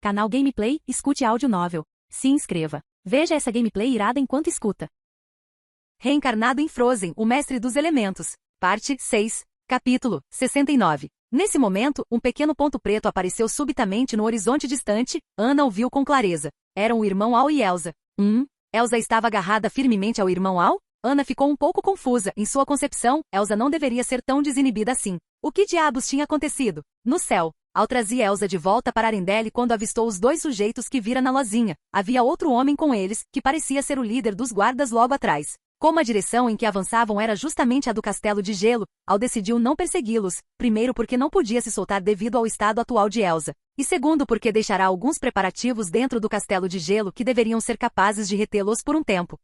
Canal Gameplay, escute áudio novel. Se inscreva. Veja essa gameplay irada enquanto escuta. Reencarnado em Frozen, o Mestre dos Elementos. Parte 6. Capítulo 69. Nesse momento, um pequeno ponto preto apareceu subitamente no horizonte distante. Anna o viu com clareza. Eram o irmão Ao e Elsa. Elsa estava agarrada firmemente ao irmão Ao? Anna ficou um pouco confusa. Em sua concepção, Elsa não deveria ser tão desinibida assim. O que diabos tinha acontecido? No céu. Ao trazer Elsa de volta para Arendelle quando avistou os dois sujeitos que vira na lozinha, havia outro homem com eles, que parecia ser o líder dos guardas logo atrás. Como a direção em que avançavam era justamente a do Castelo de Gelo, Al decidiu não persegui-los, primeiro porque não podia se soltar devido ao estado atual de Elsa, e segundo porque deixará alguns preparativos dentro do Castelo de Gelo que deveriam ser capazes de retê-los por um tempo.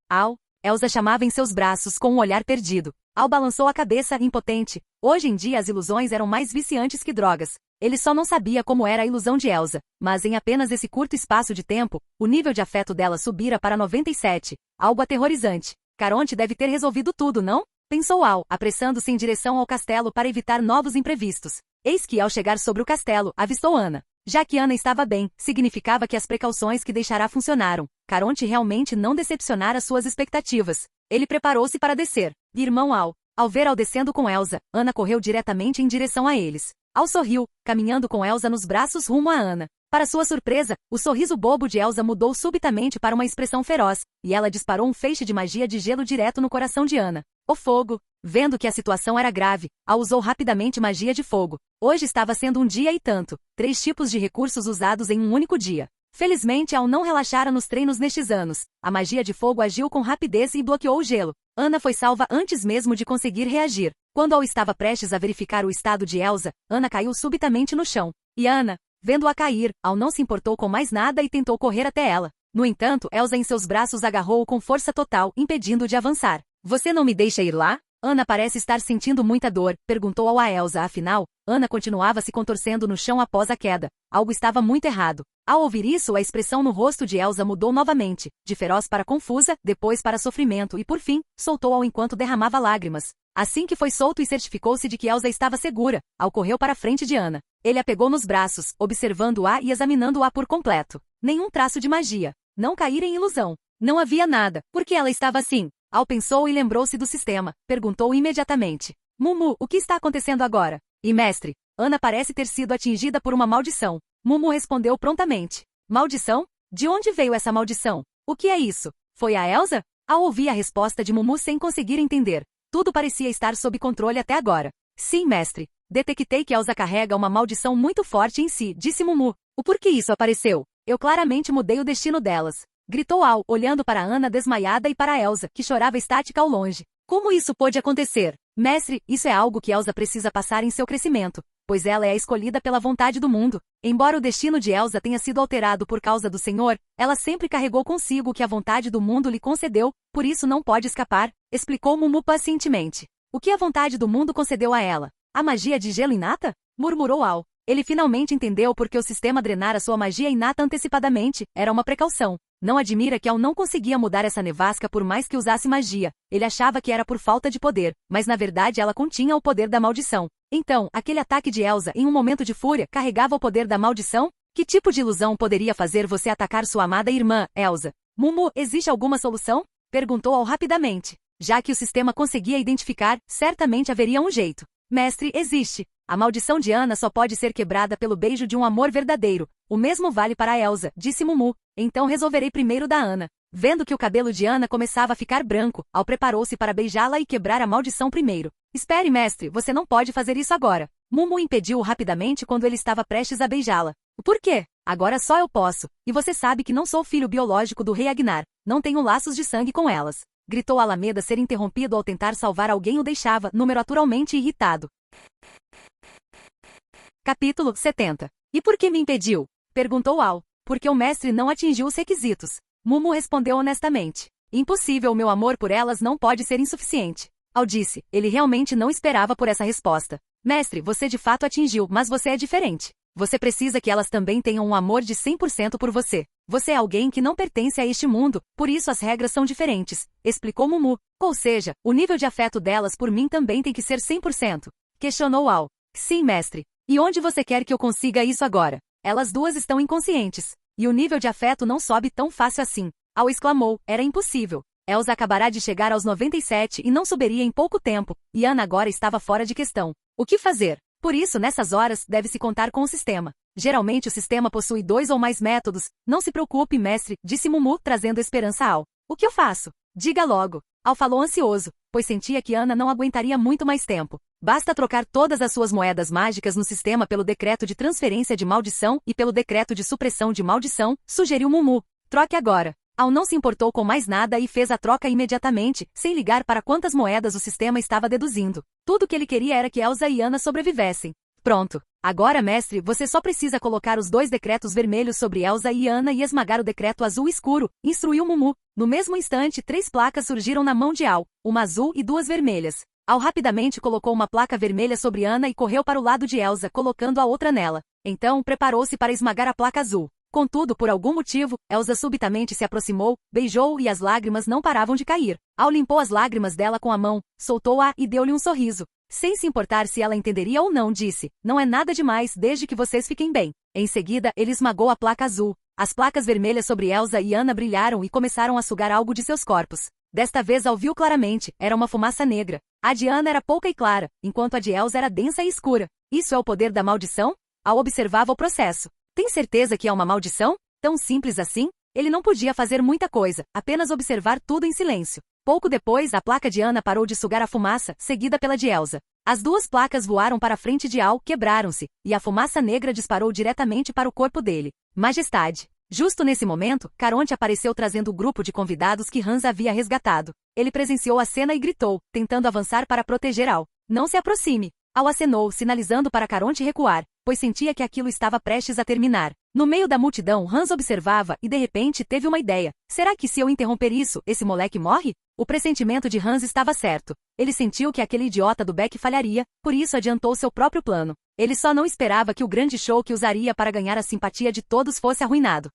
Al, Elsa chamava em seus braços com um olhar perdido. Al balançou a cabeça, impotente. Hoje em dia as ilusões eram mais viciantes que drogas. Ele só não sabia como era a ilusão de Elsa, mas em apenas esse curto espaço de tempo, o nível de afeto dela subira para 97, algo aterrorizante. Caronte deve ter resolvido tudo, não? Pensou Al, apressando-se em direção ao castelo para evitar novos imprevistos. Eis que, ao chegar sobre o castelo, avistou Anna. Já que Anna estava bem, significava que as precauções que deixará funcionaram. Caronte realmente não decepcionara suas expectativas. Ele preparou-se para descer. Irmão Al. Ao ver Al descendo com Elsa, Anna correu diretamente em direção a eles. Al sorriu, caminhando com Elsa nos braços rumo a Anna. Para sua surpresa, o sorriso bobo de Elsa mudou subitamente para uma expressão feroz, e ela disparou um feixe de magia de gelo direto no coração de Anna. O fogo. Vendo que a situação era grave, Al usou rapidamente magia de fogo. Hoje estava sendo um dia e tanto. 3 tipos de recursos usados em um único dia. Felizmente, Al não relaxara nos treinos nestes anos. A magia de fogo agiu com rapidez e bloqueou o gelo. Anna foi salva antes mesmo de conseguir reagir. Quando Al estava prestes a verificar o estado de Elsa, Anna caiu subitamente no chão. E Anna, vendo-a cair, Al não se importou com mais nada e tentou correr até ela. No entanto, Elsa em seus braços agarrou-o com força total, impedindo-o de avançar. Você não me deixa ir lá? Anna parece estar sentindo muita dor, perguntou Al a Elsa. Afinal, Anna continuava se contorcendo no chão após a queda. Algo estava muito errado. Ao ouvir isso, a expressão no rosto de Elsa mudou novamente, de feroz para confusa, depois para sofrimento e, por fim, soltou Al enquanto derramava lágrimas. Assim que foi solto e certificou-se de que Elsa estava segura, Al correu para a frente de Anna. Ele a pegou nos braços, observando-a e examinando-a por completo. Nenhum traço de magia. Não cair em ilusão. Não havia nada. Por que ela estava assim? Al pensou e lembrou-se do sistema. Perguntou imediatamente. Mumu, o que está acontecendo agora? E mestre, Anna parece ter sido atingida por uma maldição. Mumu respondeu prontamente. Maldição? De onde veio essa maldição? O que é isso? Foi a Elsa? Al ouvir a resposta de Mumu sem conseguir entender. Tudo parecia estar sob controle até agora. Sim, mestre. Detectei que Elsa carrega uma maldição muito forte em si, disse Mumu. O porquê isso apareceu? Eu claramente mudei o destino delas. Gritou Al, olhando para Anna desmaiada e para Elsa, que chorava estática ao longe. Como isso pôde acontecer? Mestre, isso é algo que Elsa precisa passar em seu crescimento, pois ela é a escolhida pela vontade do mundo. Embora o destino de Elsa tenha sido alterado por causa do Senhor, ela sempre carregou consigo o que a vontade do mundo lhe concedeu, por isso não pode escapar, explicou Mumu pacientemente. O que a vontade do mundo concedeu a ela? A magia de gelo inata? Murmurou Al. Ele finalmente entendeu porque o sistema drenara sua magia inata antecipadamente, era uma precaução. Não admira que Al não conseguia mudar essa nevasca por mais que usasse magia. Ele achava que era por falta de poder, mas na verdade ela continha o poder da maldição. Então, aquele ataque de Elsa em um momento de fúria carregava o poder da maldição? Que tipo de ilusão poderia fazer você atacar sua amada irmã, Elsa? Mumu, existe alguma solução? Perguntou Al rapidamente. Já que o sistema conseguia identificar, certamente haveria um jeito. Mestre, existe. A maldição de Anna só pode ser quebrada pelo beijo de um amor verdadeiro. O mesmo vale para Elsa, disse Mumu. Então resolverei primeiro da Anna. Vendo que o cabelo de Anna começava a ficar branco, Al preparou-se para beijá-la e quebrar a maldição primeiro. Espere, mestre, você não pode fazer isso agora. Mumu impediu-o rapidamente quando ele estava prestes a beijá-la. Por quê? Agora só eu posso. E você sabe que não sou filho biológico do rei Agnar. Não tenho laços de sangue com elas. Gritou Alameda. Ser interrompido ao tentar salvar alguém o deixava, naturalmente irritado. Capítulo 70. E por que me impediu? Perguntou Al. Porque o mestre não atingiu os requisitos. Mumu respondeu honestamente. Impossível, meu amor por elas não pode ser insuficiente. Al disse. Ele realmente não esperava por essa resposta. Mestre, você de fato atingiu, mas você é diferente. Você precisa que elas também tenham um amor de 100% por você. Você é alguém que não pertence a este mundo, por isso as regras são diferentes, explicou Mumu. Ou seja, o nível de afeto delas por mim também tem que ser 100%. Questionou Al. Sim, mestre. E onde você quer que eu consiga isso agora? Elas duas estão inconscientes. E o nível de afeto não sobe tão fácil assim. Ao exclamou, era impossível. Elsa acabará de chegar aos 97 e não subiria em pouco tempo, e Ana agora estava fora de questão. O que fazer? Por isso, nessas horas, deve-se contar com o sistema. Geralmente o sistema possui 2 ou mais métodos. Não se preocupe, mestre, disse Mumu, trazendo esperança ao. O que eu faço? Diga logo. Al falou ansioso, pois sentia que Ana não aguentaria muito mais tempo. Basta trocar todas as suas moedas mágicas no sistema pelo decreto de transferência de maldição e pelo decreto de supressão de maldição, sugeriu Mumu. Troque agora. Al não se importou com mais nada e fez a troca imediatamente, sem ligar para quantas moedas o sistema estava deduzindo. Tudo que ele queria era que Elsa e Ana sobrevivessem. Pronto. Agora, mestre, você só precisa colocar os 2 decretos vermelhos sobre Elsa e Ana e esmagar o decreto azul escuro, instruiu Mumu. No mesmo instante, 3 placas surgiram na mão de Al, uma azul e 2 vermelhas. Al rapidamente colocou uma placa vermelha sobre Ana e correu para o lado de Elsa, colocando a outra nela. Então, preparou-se para esmagar a placa azul. Contudo, por algum motivo, Elsa subitamente se aproximou, beijou-o e as lágrimas não paravam de cair. Al limpou as lágrimas dela com a mão, soltou-a e deu-lhe um sorriso. Sem se importar se ela entenderia ou não, disse, não é nada demais desde que vocês fiquem bem. Em seguida, ele esmagou a placa azul. As placas vermelhas sobre Elsa e Ana brilharam e começaram a sugar algo de seus corpos. Desta vez Al viu claramente, era uma fumaça negra. A de Ana era pouca e clara, enquanto a de Elsa era densa e escura. Isso é o poder da maldição? Al observava o processo. Tem certeza que é uma maldição? Tão simples assim? Ele não podia fazer muita coisa, apenas observar tudo em silêncio. Pouco depois, a placa de Ana parou de sugar a fumaça, seguida pela de Elsa. As 2 placas voaram para a frente de Al, quebraram-se, e a fumaça negra disparou diretamente para o corpo dele. Majestade. Justo nesse momento, Caronte apareceu trazendo o grupo de convidados que Hans havia resgatado. Ele presenciou a cena e gritou, tentando avançar para proteger Al. Não se aproxime. Al acenou, sinalizando para Caronte recuar, pois sentia que aquilo estava prestes a terminar. No meio da multidão, Hans observava e de repente teve uma ideia. Será que se eu interromper isso, esse moleque morre? O pressentimento de Hans estava certo. Ele sentiu que aquele idiota do Beck falharia, por isso adiantou seu próprio plano. Ele só não esperava que o grande show que usaria para ganhar a simpatia de todos fosse arruinado.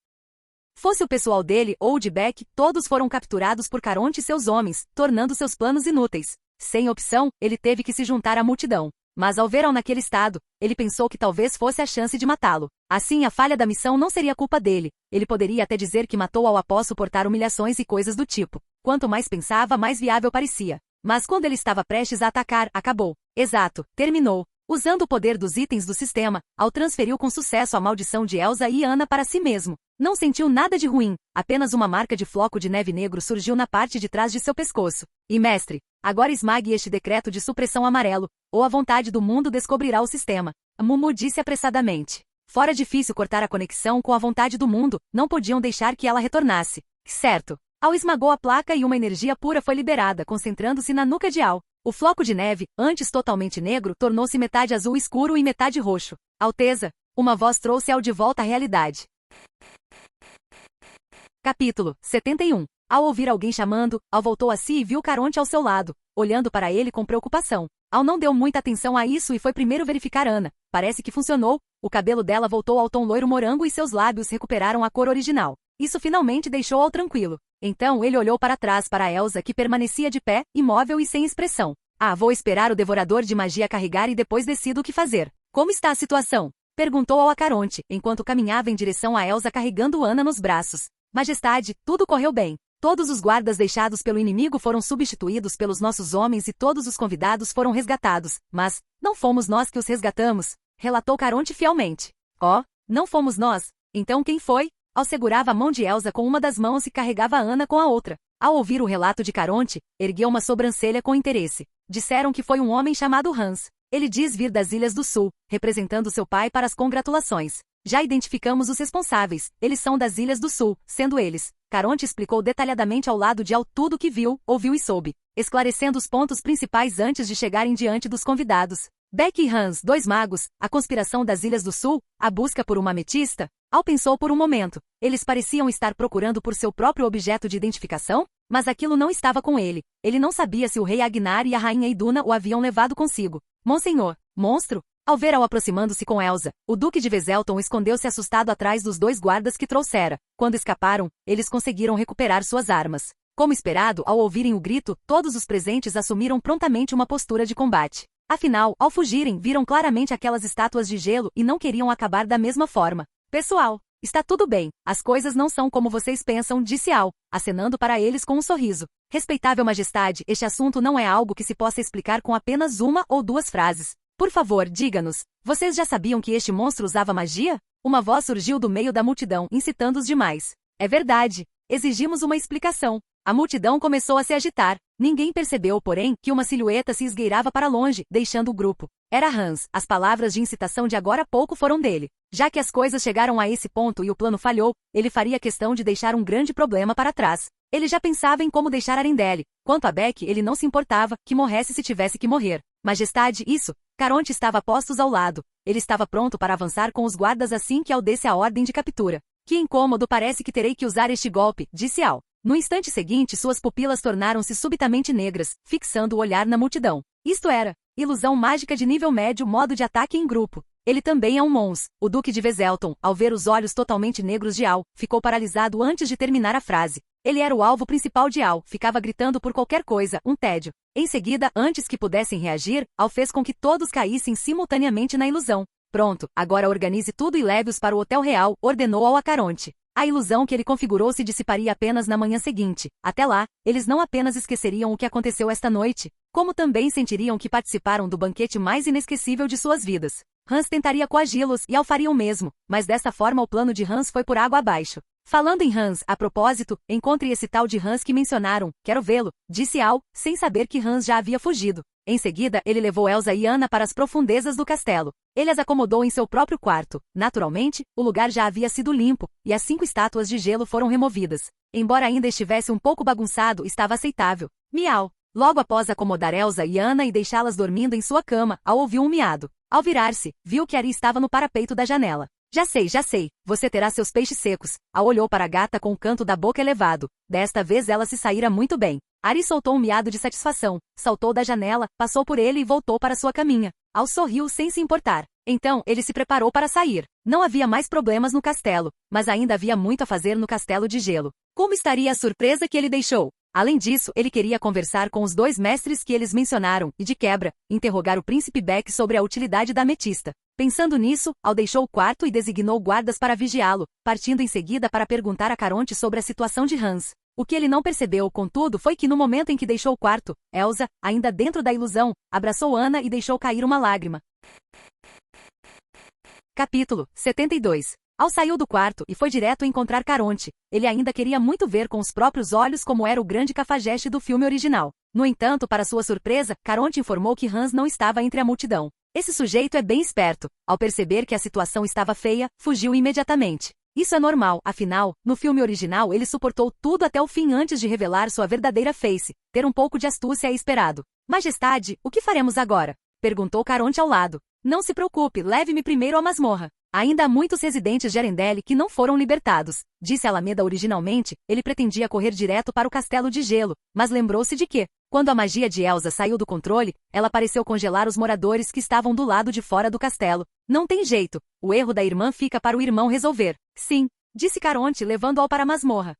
Fosse o pessoal dele ou de Beck, todos foram capturados por Caronte e seus homens, tornando seus planos inúteis. Sem opção, ele teve que se juntar à multidão. Mas ao ver Al naquele estado, ele pensou que talvez fosse a chance de matá-lo. Assim a falha da missão não seria culpa dele. Ele poderia até dizer que matou Al após suportar humilhações e coisas do tipo. Quanto mais pensava, mais viável parecia. Mas quando ele estava prestes a atacar, acabou. Exato, terminou. Usando o poder dos itens do sistema, Al transferiu com sucesso a maldição de Elsa e Ana para si mesmo. Não sentiu nada de ruim, apenas uma marca de floco de neve negro surgiu na parte de trás de seu pescoço. E mestre, agora esmague este decreto de supressão amarelo, ou a vontade do mundo descobrirá o sistema. Mumu disse apressadamente. Fora difícil cortar a conexão com a vontade do mundo, não podiam deixar que ela retornasse. Certo. Al esmagou a placa e uma energia pura foi liberada, concentrando-se na nuca de Al. O floco de neve, antes totalmente negro, tornou-se metade azul escuro e metade roxo. Alteza, uma voz trouxe Al de volta à realidade. Capítulo 71. Ao ouvir alguém chamando, Al voltou a si e viu Caronte ao seu lado, olhando para ele com preocupação. Al não deu muita atenção a isso e foi primeiro verificar Ana. Parece que funcionou. O cabelo dela voltou ao tom loiro morango e seus lábios recuperaram a cor original. Isso finalmente deixou Al tranquilo. Então ele olhou para trás para Elsa que permanecia de pé, imóvel e sem expressão. Vou esperar o devorador de magia carregar e depois decido o que fazer. Como está a situação? Perguntou a Caronte, enquanto caminhava em direção a Elsa carregando Ana nos braços. Majestade, tudo correu bem. Todos os guardas deixados pelo inimigo foram substituídos pelos nossos homens e todos os convidados foram resgatados. Mas, não fomos nós que os resgatamos, relatou Caronte fielmente. Não fomos nós? Então quem foi? Al segurava a mão de Elsa com uma das mãos e carregava Ana com a outra. Ao ouvir o relato de Caronte, ergueu uma sobrancelha com interesse. Disseram que foi um homem chamado Hans. Ele diz vir das Ilhas do Sul, representando seu pai para as congratulações. Já identificamos os responsáveis, eles são das Ilhas do Sul, sendo eles. Caronte explicou detalhadamente ao lado de Al tudo o que viu, ouviu e soube, esclarecendo os pontos principais antes de chegarem diante dos convidados. Beck e Hans, 2 magos, a conspiração das Ilhas do Sul, a busca por uma ametista? Al pensou por um momento. Eles pareciam estar procurando por seu próprio objeto de identificação, mas aquilo não estava com ele. Ele não sabia se o rei Agnar e a rainha Iduna o haviam levado consigo. Monsenhor, monstro? Ao ver Al aproximando-se com Elsa, o duque de Veselton escondeu-se assustado atrás dos 2 guardas que trouxera. Quando escaparam, eles conseguiram recuperar suas armas. Como esperado, ao ouvirem o grito, todos os presentes assumiram prontamente uma postura de combate. Afinal, ao fugirem, viram claramente aquelas estátuas de gelo e não queriam acabar da mesma forma. Pessoal, está tudo bem, as coisas não são como vocês pensam, disse Al, acenando para eles com um sorriso. Respeitável majestade, este assunto não é algo que se possa explicar com apenas uma ou duas frases. Por favor, diga-nos, vocês já sabiam que este monstro usava magia? Uma voz surgiu do meio da multidão, incitando os demais. É verdade. Exigimos uma explicação. A multidão começou a se agitar. Ninguém percebeu, porém, que uma silhueta se esgueirava para longe, deixando o grupo. Era Hans. As palavras de incitação de agora a pouco foram dele. Já que as coisas chegaram a esse ponto e o plano falhou, ele faria questão de deixar um grande problema para trás. Ele já pensava em como deixar Arendelle. Quanto a Beck, ele não se importava que morresse se tivesse que morrer. Majestade, isso. Caronte estava a postos ao lado. Ele estava pronto para avançar com os guardas assim que Al desse a ordem de captura. Que incômodo, parece que terei que usar este golpe, disse Al. No instante seguinte, suas pupilas tornaram-se subitamente negras, fixando o olhar na multidão. Isto era ilusão mágica de nível médio, modo de ataque em grupo. Ele também é um Mons. O Duque de Veselton, ao ver os olhos totalmente negros de Al, ficou paralisado antes de terminar a frase. Ele era o alvo principal de Al, ficava gritando por qualquer coisa, um tédio. Em seguida, antes que pudessem reagir, Al fez com que todos caíssem simultaneamente na ilusão. Pronto, agora organize tudo e leve-os para o Hotel Real, ordenou Al a Caronte. A ilusão que ele configurou se dissiparia apenas na manhã seguinte. Até lá, eles não apenas esqueceriam o que aconteceu esta noite, como também sentiriam que participaram do banquete mais inesquecível de suas vidas. Hans tentaria coagi-los e Al faria o mesmo, mas dessa forma o plano de Hans foi por água abaixo. Falando em Hans, a propósito, encontre esse tal de Hans que mencionaram, quero vê-lo, disse Al, sem saber que Hans já havia fugido. Em seguida, ele levou Elsa e Anna para as profundezas do castelo. Ele as acomodou em seu próprio quarto. Naturalmente, o lugar já havia sido limpo, e as 5 estátuas de gelo foram removidas. Embora ainda estivesse um pouco bagunçado, estava aceitável. Miau. Logo após acomodar Elsa e Anna e deixá-las dormindo em sua cama, Al ouviu um miado. Ao virar-se, viu que Ari estava no parapeito da janela. Já sei, você terá seus peixes secos. Al olhou para a gata com o canto da boca elevado. Desta vez ela se saíra muito bem. Ari soltou um miado de satisfação, saltou da janela, passou por ele e voltou para sua caminha. Al sorriu sem se importar. Então, ele se preparou para sair. Não havia mais problemas no castelo, mas ainda havia muito a fazer no castelo de gelo. Como estaria a surpresa que ele deixou? Além disso, ele queria conversar com os 2 mestres que eles mencionaram, e de quebra, interrogar o príncipe Beck sobre a utilidade da ametista. Pensando nisso, Al deixou o quarto e designou guardas para vigiá-lo, partindo em seguida para perguntar a Caronte sobre a situação de Hans. O que ele não percebeu, contudo, foi que no momento em que deixou o quarto, Elsa, ainda dentro da ilusão, abraçou Anna e deixou cair uma lágrima. Capítulo 72. Al saiu do quarto e foi direto encontrar Caronte. Ele ainda queria muito ver com os próprios olhos como era o grande cafajeste do filme original. No entanto, para sua surpresa, Caronte informou que Hans não estava entre a multidão. Esse sujeito é bem esperto. Ao perceber que a situação estava feia, fugiu imediatamente. Isso é normal, afinal, no filme original ele suportou tudo até o fim antes de revelar sua verdadeira face. Ter um pouco de astúcia é esperado. Majestade, o que faremos agora? Perguntou Caronte ao lado. Não se preocupe, leve-me primeiro à masmorra. Ainda há muitos residentes de Arendelle que não foram libertados. Disse Alameda originalmente, ele pretendia correr direto para o castelo de gelo, mas lembrou-se de que, quando a magia de Elsa saiu do controle, ela pareceu congelar os moradores que estavam do lado de fora do castelo. Não tem jeito, o erro da irmã fica para o irmão resolver. Sim, disse Caronte levando-o para a masmorra.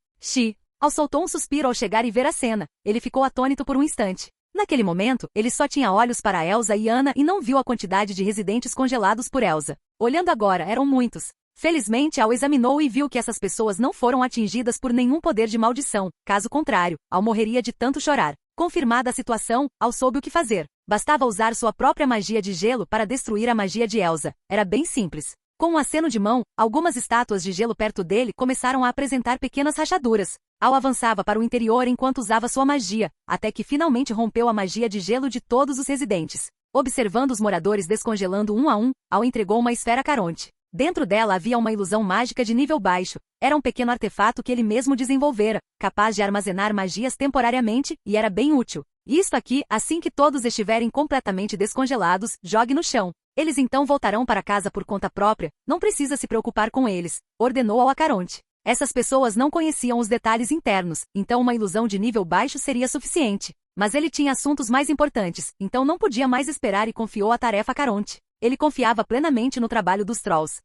Al soltou um suspiro ao chegar e ver a cena. Ele ficou atônito por um instante. Naquele momento, ele só tinha olhos para Elsa e Anna e não viu a quantidade de residentes congelados por Elsa. Olhando agora, eram muitos. Felizmente, Al examinou e viu que essas pessoas não foram atingidas por nenhum poder de maldição. Caso contrário, Al morreria de tanto chorar. Confirmada a situação, Al soube o que fazer. Bastava usar sua própria magia de gelo para destruir a magia de Elsa. Era bem simples. Com um aceno de mão, algumas estátuas de gelo perto dele começaram a apresentar pequenas rachaduras. Al avançava para o interior enquanto usava sua magia, até que finalmente rompeu a magia de gelo de todos os residentes. Observando os moradores descongelando um a um, Al entregou uma esfera a Caronte. Dentro dela havia uma ilusão mágica de nível baixo. Era um pequeno artefato que ele mesmo desenvolvera, capaz de armazenar magias temporariamente, e era bem útil. Isto aqui, assim que todos estiverem completamente descongelados, jogue no chão. Eles então voltarão para casa por conta própria, não precisa se preocupar com eles, ordenou a Caronte. Essas pessoas não conheciam os detalhes internos, então uma ilusão de nível baixo seria suficiente. Mas ele tinha assuntos mais importantes, então não podia mais esperar e confiou a tarefa a Caronte. Ele confiava plenamente no trabalho dos Trolls.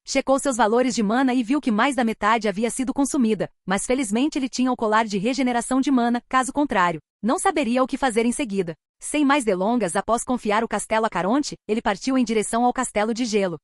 Checou seus valores de mana e viu que mais da metade havia sido consumida, mas felizmente ele tinha o colar de regeneração de mana, caso contrário, não saberia o que fazer em seguida. Sem mais delongas, após confiar o castelo a Caronte, ele partiu em direção ao Castelo de Gelo.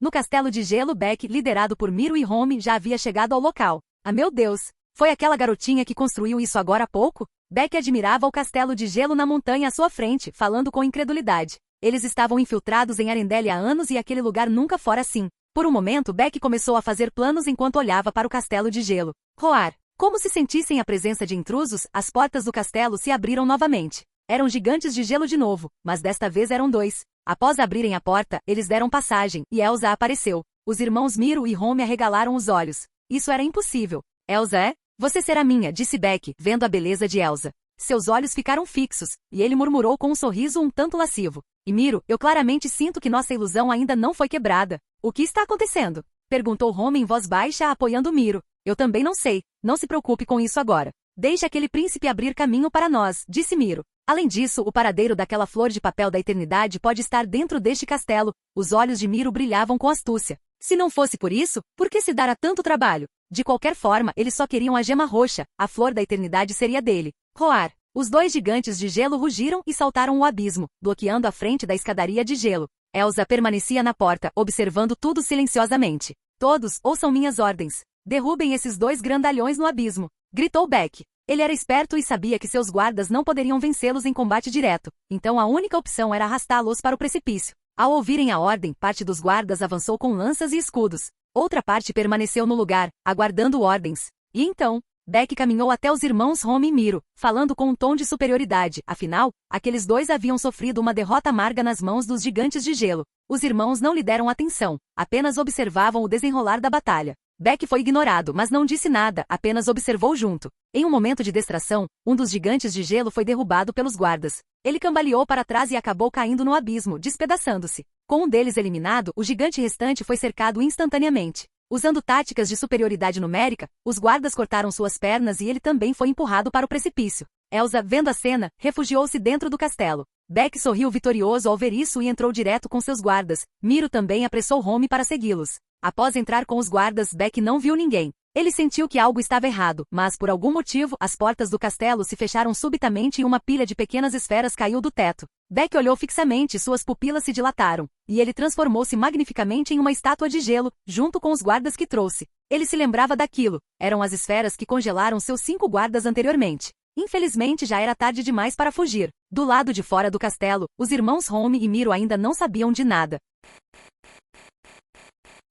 No Castelo de Gelo, Beck, liderado por Miro e Home, já havia chegado ao local. Ah, meu Deus! Foi aquela garotinha que construiu isso agora há pouco? Beck admirava o Castelo de Gelo na montanha à sua frente, falando com incredulidade. Eles estavam infiltrados em Arendelle há anos e aquele lugar nunca fora assim. Por um momento, Beck começou a fazer planos enquanto olhava para o Castelo de Gelo. Roar! Como se sentissem a presença de intrusos, as portas do castelo se abriram novamente. Eram gigantes de gelo de novo, mas desta vez eram dois. Após abrirem a porta, eles deram passagem, e Elsa apareceu. Os irmãos Miro e Home arregalaram os olhos. Isso era impossível. Elsa é? Você será minha, disse Beck, vendo a beleza de Elsa. Seus olhos ficaram fixos, e ele murmurou com um sorriso um tanto lascivo. E Miro, eu claramente sinto que nossa ilusão ainda não foi quebrada. O que está acontecendo? Perguntou Home em voz baixa, apoiando Miro. Eu também não sei. Não se preocupe com isso agora. Deixe aquele príncipe abrir caminho para nós, disse Miro. Além disso, o paradeiro daquela flor de papel da eternidade pode estar dentro deste castelo. Os olhos de Miro brilhavam com astúcia. Se não fosse por isso, por que se dar a tanto trabalho? De qualquer forma, eles só queriam a gema roxa. A flor da eternidade seria dele. Roar. Os dois gigantes de gelo rugiram e saltaram o abismo, bloqueando a frente da escadaria de gelo. Elsa permanecia na porta, observando tudo silenciosamente. Todos, ouçam minhas ordens. Derrubem esses dois grandalhões no abismo, gritou Beck. Ele era esperto e sabia que seus guardas não poderiam vencê-los em combate direto, então a única opção era arrastá-los para o precipício. Ao ouvirem a ordem, parte dos guardas avançou com lanças e escudos. Outra parte permaneceu no lugar, aguardando ordens. E então, Beck caminhou até os irmãos Home e Miro, falando com um tom de superioridade, afinal, aqueles dois haviam sofrido uma derrota amarga nas mãos dos gigantes de gelo. Os irmãos não lhe deram atenção, apenas observavam o desenrolar da batalha. Beck foi ignorado, mas não disse nada, apenas observou junto. Em um momento de distração, um dos gigantes de gelo foi derrubado pelos guardas. Ele cambaleou para trás e acabou caindo no abismo, despedaçando-se. Com um deles eliminado, o gigante restante foi cercado instantaneamente. Usando táticas de superioridade numérica, os guardas cortaram suas pernas e ele também foi empurrado para o precipício. Elsa, vendo a cena, refugiou-se dentro do castelo. Beck sorriu vitorioso ao ver isso e entrou direto com seus guardas. Miro também apressou Home para segui-los. Após entrar com os guardas, Beck não viu ninguém. Ele sentiu que algo estava errado, mas por algum motivo, as portas do castelo se fecharam subitamente e uma pilha de pequenas esferas caiu do teto. Beck olhou fixamente e suas pupilas se dilataram, e ele transformou-se magnificamente em uma estátua de gelo, junto com os guardas que trouxe. Ele se lembrava daquilo. Eram as esferas que congelaram seus 5 guardas anteriormente. Infelizmente já era tarde demais para fugir. Do lado de fora do castelo, os irmãos Home e Miro ainda não sabiam de nada.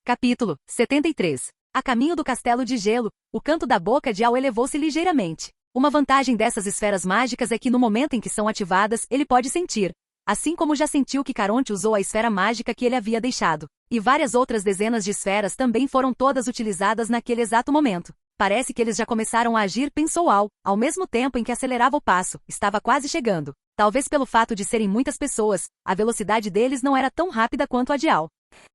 Capítulo 73. A caminho do castelo de gelo, o canto da boca de Al elevou-se ligeiramente. Uma vantagem dessas esferas mágicas é que no momento em que são ativadas, ele pode sentir. Assim como já sentiu que Caronte usou a esfera mágica que ele havia deixado. E várias outras dezenas de esferas também foram todas utilizadas naquele exato momento. Parece que eles já começaram a agir, pensou Al, ao mesmo tempo em que acelerava o passo, estava quase chegando. Talvez pelo fato de serem muitas pessoas, a velocidade deles não era tão rápida quanto a de Al.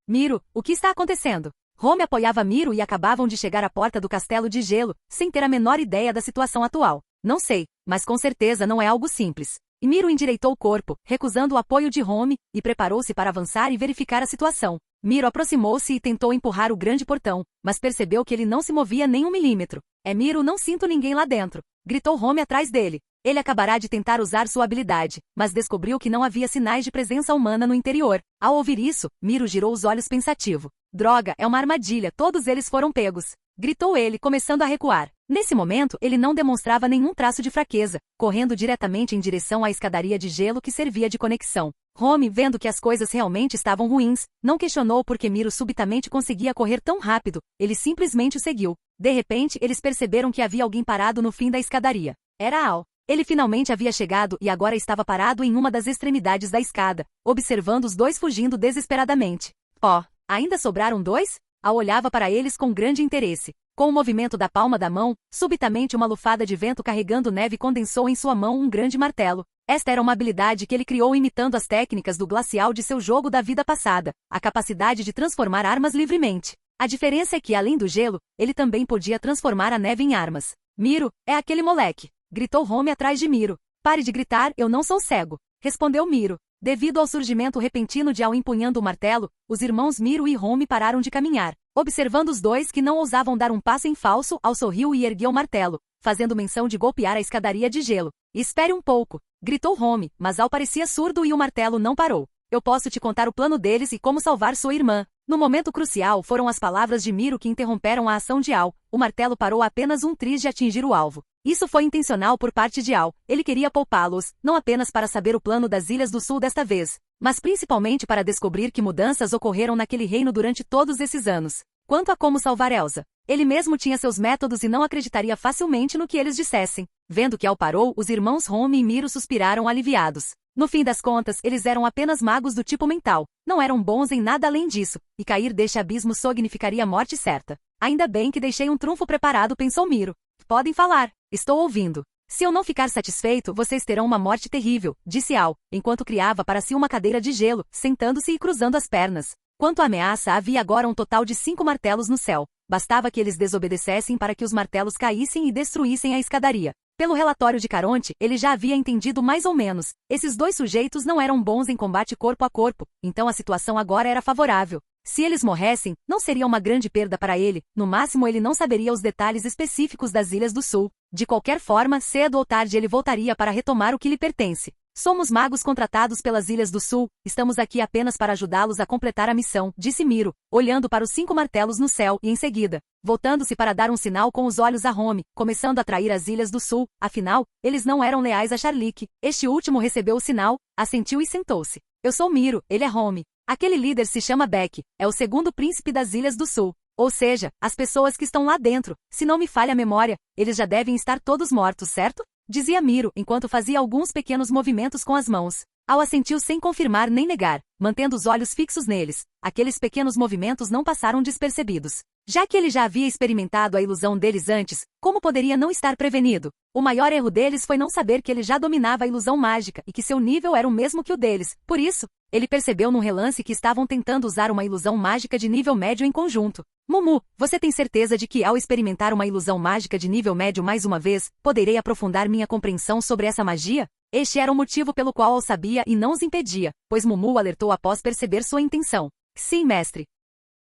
Miro, o que está acontecendo? Home apoiava Miro e acabavam de chegar à porta do castelo de gelo, sem ter a menor ideia da situação atual. Não sei, mas com certeza não é algo simples. E Miro endireitou o corpo, recusando o apoio de Home, e preparou-se para avançar e verificar a situação. Miro aproximou-se e tentou empurrar o grande portão, mas percebeu que ele não se movia nem 1 milímetro. É Miro, não sinto ninguém lá dentro. Gritou Home atrás dele. Ele acabará de tentar usar sua habilidade, mas descobriu que não havia sinais de presença humana no interior. Ao ouvir isso, Miro girou os olhos pensativo. Droga, é uma armadilha, todos eles foram pegos. Gritou ele, começando a recuar. Nesse momento, ele não demonstrava nenhum traço de fraqueza, correndo diretamente em direção à escadaria de gelo que servia de conexão. Home, vendo que as coisas realmente estavam ruins, não questionou por que Miro subitamente conseguia correr tão rápido, ele simplesmente o seguiu. De repente, eles perceberam que havia alguém parado no fim da escadaria. Era Al. Ele finalmente havia chegado e agora estava parado em uma das extremidades da escada, observando os dois fugindo desesperadamente. Oh, ainda sobraram 2? Al olhava para eles com grande interesse. Com o movimento da palma da mão, subitamente uma lufada de vento carregando neve condensou em sua mão um grande martelo. Esta era uma habilidade que ele criou imitando as técnicas do glacial de seu jogo da vida passada, a capacidade de transformar armas livremente. A diferença é que, além do gelo, ele também podia transformar a neve em armas. Miro, é aquele moleque. Gritou Home atrás de Miro. Pare de gritar, eu não sou cego. Respondeu Miro. Devido ao surgimento repentino de Al empunhando o martelo, os irmãos Miro e Home pararam de caminhar. Observando os dois que não ousavam dar um passo em falso, Al sorriu e ergueu o martelo, fazendo menção de golpear a escadaria de gelo. Espere um pouco, gritou Home, mas Al parecia surdo e o martelo não parou. Eu posso te contar o plano deles e como salvar sua irmã. No momento crucial foram as palavras de Miro que interromperam a ação de Al. O martelo parou a apenas um tris de atingir o alvo. Isso foi intencional por parte de Al. Ele queria poupá-los, não apenas para saber o plano das Ilhas do Sul desta vez, mas principalmente para descobrir que mudanças ocorreram naquele reino durante todos esses anos. Quanto a como salvar Elsa, ele mesmo tinha seus métodos e não acreditaria facilmente no que eles dissessem. Vendo que Al parou, os irmãos Home e Miro suspiraram aliviados. No fim das contas, eles eram apenas magos do tipo mental, não eram bons em nada além disso, e cair deste abismo significaria morte certa. Ainda bem que deixei um trunfo preparado, pensou Miro. Podem falar, estou ouvindo. Se eu não ficar satisfeito, vocês terão uma morte terrível, disse Al, enquanto criava para si uma cadeira de gelo, sentando-se e cruzando as pernas. Quanto à ameaça, havia agora um total de 5 martelos no céu. Bastava que eles desobedecessem para que os martelos caíssem e destruíssem a escadaria. Pelo relatório de Caronte, ele já havia entendido mais ou menos. Esses dois sujeitos não eram bons em combate corpo a corpo, então a situação agora era favorável. Se eles morressem, não seria uma grande perda para ele, no máximo ele não saberia os detalhes específicos das Ilhas do Sul. De qualquer forma, cedo ou tarde ele voltaria para retomar o que lhe pertence. Somos magos contratados pelas Ilhas do Sul, estamos aqui apenas para ajudá-los a completar a missão, disse Miro, olhando para os 5 martelos no céu e em seguida, voltando-se para dar um sinal com os olhos a Home, começando a atrair as Ilhas do Sul, afinal, eles não eram leais a Charlique. Este último recebeu o sinal, assentiu e sentou-se. Eu sou Miro, ele é Home. Aquele líder se chama Beck, é o segundo príncipe das Ilhas do Sul. Ou seja, as pessoas que estão lá dentro, se não me falha a memória, eles já devem estar todos mortos, certo? Dizia Miro, enquanto fazia alguns pequenos movimentos com as mãos. Al assentiu sem confirmar nem negar, mantendo os olhos fixos neles. Aqueles pequenos movimentos não passaram despercebidos. Já que ele já havia experimentado a ilusão deles antes, como poderia não estar prevenido? O maior erro deles foi não saber que ele já dominava a ilusão mágica e que seu nível era o mesmo que o deles. Por isso, ele percebeu num relance que estavam tentando usar uma ilusão mágica de nível médio em conjunto. Mumu, você tem certeza de que ao experimentar uma ilusão mágica de nível médio mais uma vez, poderei aprofundar minha compreensão sobre essa magia? Este era o motivo pelo qual Al sabia e não os impedia, pois Mumu o alertou após perceber sua intenção. Sim, mestre.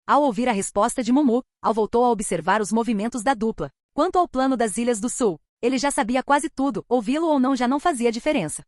Ao ouvir a resposta de Mumu, Al voltou a observar os movimentos da dupla. Quanto ao plano das Ilhas do Sul, ele já sabia quase tudo, ouvi-lo ou não já não fazia diferença.